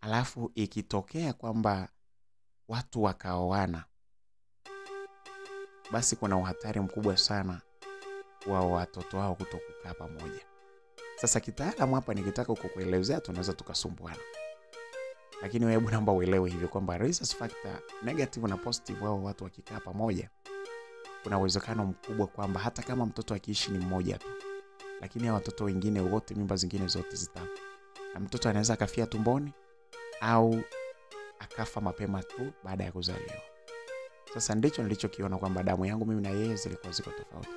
alafu ikitokea kwamba watu wakaoana, basi kuna uhatari mkubwa sana wa watoto wao kutokukaa pamoja. Sasa kitaalamu hapa nikitaka kukuelezea tunaweza tukasumbuana. Lakini wewe naomba uelewe hivi kwamba rhesus factor negative na positive wao watu wakikaa pamoja, kuna uwezekano mkubwa kwamba hata kama mtoto akiishi ni mmoja tu, lakini watoto wengine wote, mimba zingine zote zitafa. Na mtoto anaweza akafia tumboni au akafa mapema tu baada ya kuzaliwa. Sasa ndicho nilichokiona kwamba damu yangu mimi na yeye zilikuwa ziko tofauti.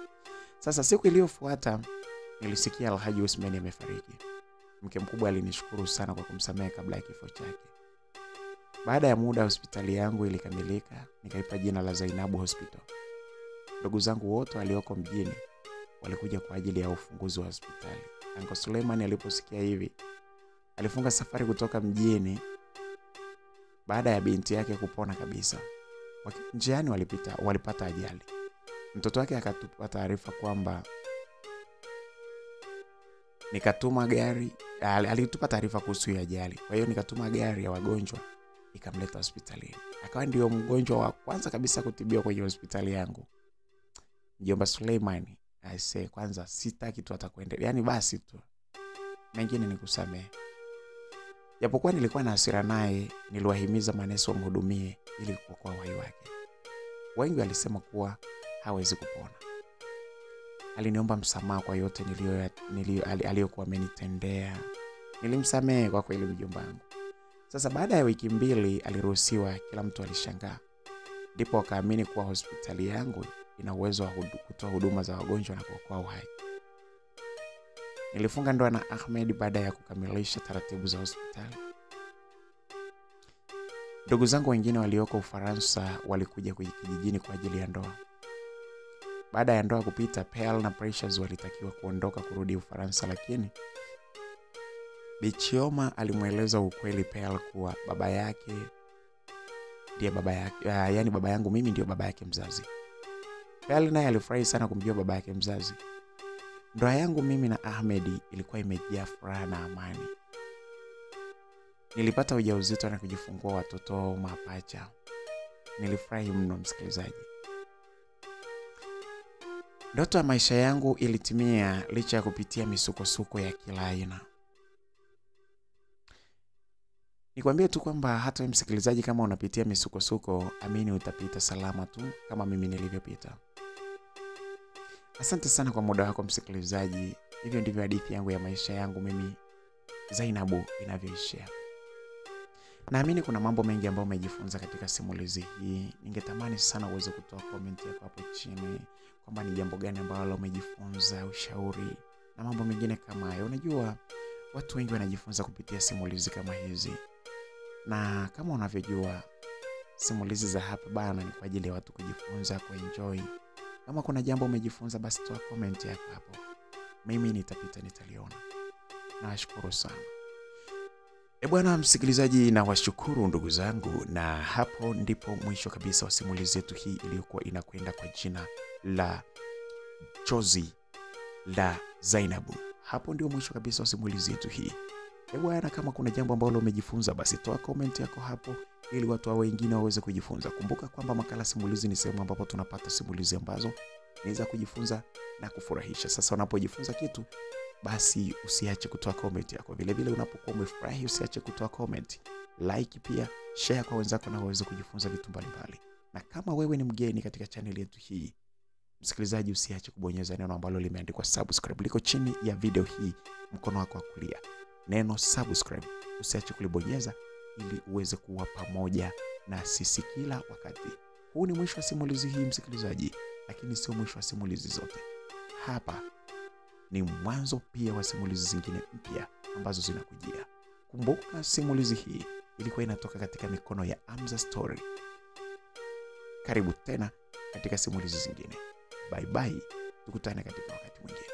Sasa siku iliyofuata nilisikia Alhaji Usman amefariki. Mke mkubwa alinishukuru sana kwa kumsamehe kabla ya kifo chake. Baada ya muda hospitali yangu ilikamilika, nikaipa jina la Zainabu Hospital. Ndugu zangu wote walioko mjini walikuja kwa ajili ya ufunguzi wa hospitali. Uncle Suleiman aliposikia hivi, alifunga safari kutoka mjini baada ya binti yake kupona kabisa. Njiani walipata ajali. Mtoto wake akatupa taarifa kwamba nikatuma gari, alitupa taarifa kuhusu ajali. Kwa hiyo nikatuma gari ya wagonjwa ikamleta hospitalini. Akawa ndio mgonjwa wa kwanza kabisa kutibiwa kwenye hospitali yangu. Mjomba Suleiman, aisee, kwanza sitaki tu atakuendelea. Yaani basi tu. Mengine nikusamehe. Japokuwa nilikuwa na hasira naye, niliwahimiza manesi wamhudumie ili kuokoa uhai wake. Wengi walisema kuwa hawezi kupona. Aliniomba msamaha kwa yote aliyokuwa amenitendea. Nilimsamehe kwa kweli mjomba wangu. Sasa baada ya wiki 2 aliruhusiwa, kila mtu alishangaa. Ndipo akaamini kuwa hospitali yangu ina uwezo wa kutoa huduma za wagonjwa na kuokoa uhai. Nilifunga ndoa na Ahmed baada ya kukamilisha taratibu za hospitali. Ndugu zangu wengine walioko Ufaransa walikuja kijijini kwa ajili ya ndoa. Baada ya ndoa kupita, Pearl na Precious walitakiwa kuondoka kurudi Ufaransa, lakini Bichioma alimueleza ukweli Pearl kuwa baba yake ndiye baba yake, yani baba yangu mimi ndio baba yake mzazi. Pearl naye alifurahi sana kumjua baba yake mzazi. Ndoa yangu mimi na Ahmed ilikuwa imejaa furaha na amani. Nilipata ujauzito na kujifungua watoto mapacha. Nilifurahi mno msikilizaji. Ndoto ya maisha yangu ilitimia licha ya kupitia misukosuko ya kila aina. Nikwambie tu kwamba hata wewe msikilizaji, kama unapitia misukosuko, amini utapita salama tu kama mimi nilivyopita. Asante sana kwa muda wako msikilizaji. Hivyo ndivyo hadithi yangu ya maisha yangu mimi Zainabu inavyoishia. Naamini kuna mambo mengi ambayo umejifunza katika simulizi hii. Ningetamani sana uweze kutoa comment yako hapo chini kwamba ni jambo gani ambalo umejifunza, ushauri na mambo mengine kama hayo. Unajua watu wengi wanajifunza kupitia simulizi kama hizi. Na kama unavyojua simulizi za hapa bana ni kwa ajili ya watu kujifunza, kuenjoy. Kama kuna jambo umejifunza, basi toa comment yako hapo. Mimi nitapita nitaliona. Nashukuru sana. Bwana msikilizaji, na washukuru ndugu zangu, na hapo ndipo mwisho kabisa wa simulizi yetu hii iliyokuwa inakwenda kwa jina la Chozi la Zainabu. Hapo ndio mwisho kabisa wa simulizi yetu hii. Bwana, kama kuna jambo ambalo umejifunza, basi toa comment yako hapo ili watu wengine waweze kujifunza. Kumbuka kwamba Makala Simulizi ni sehemu ambapo tunapata simulizi ambazo ni za kujifunza na kufurahisha. Sasa unapojifunza kitu, basi usiache kutoa comment yako. Vile vile unapokuwa umefurahi, usiache kutoa comment, like, pia share kwa wenzako na waweze kujifunza vitu mbalimbali. Na kama wewe ni mgeni katika channel yetu hii, msikilizaji, usiache kubonyeza neno ambalo limeandikwa subscribe liko chini ya video hii mkono wako wa kulia. Neno subscribe usiache kulibonyeza ili uweze kuwa pamoja na sisi kila wakati. Huu ni mwisho wa simulizi hii msikilizaji, lakini sio mwisho wa simulizi zote. Hapa ni mwanzo pia wa simulizi zingine mpya ambazo zinakujia. Kumbuka simulizi hii ilikuwa inatoka katika mikono ya Amza Story. Karibu tena katika simulizi zingine. Bye bye. Tukutane katika wakati mwingine.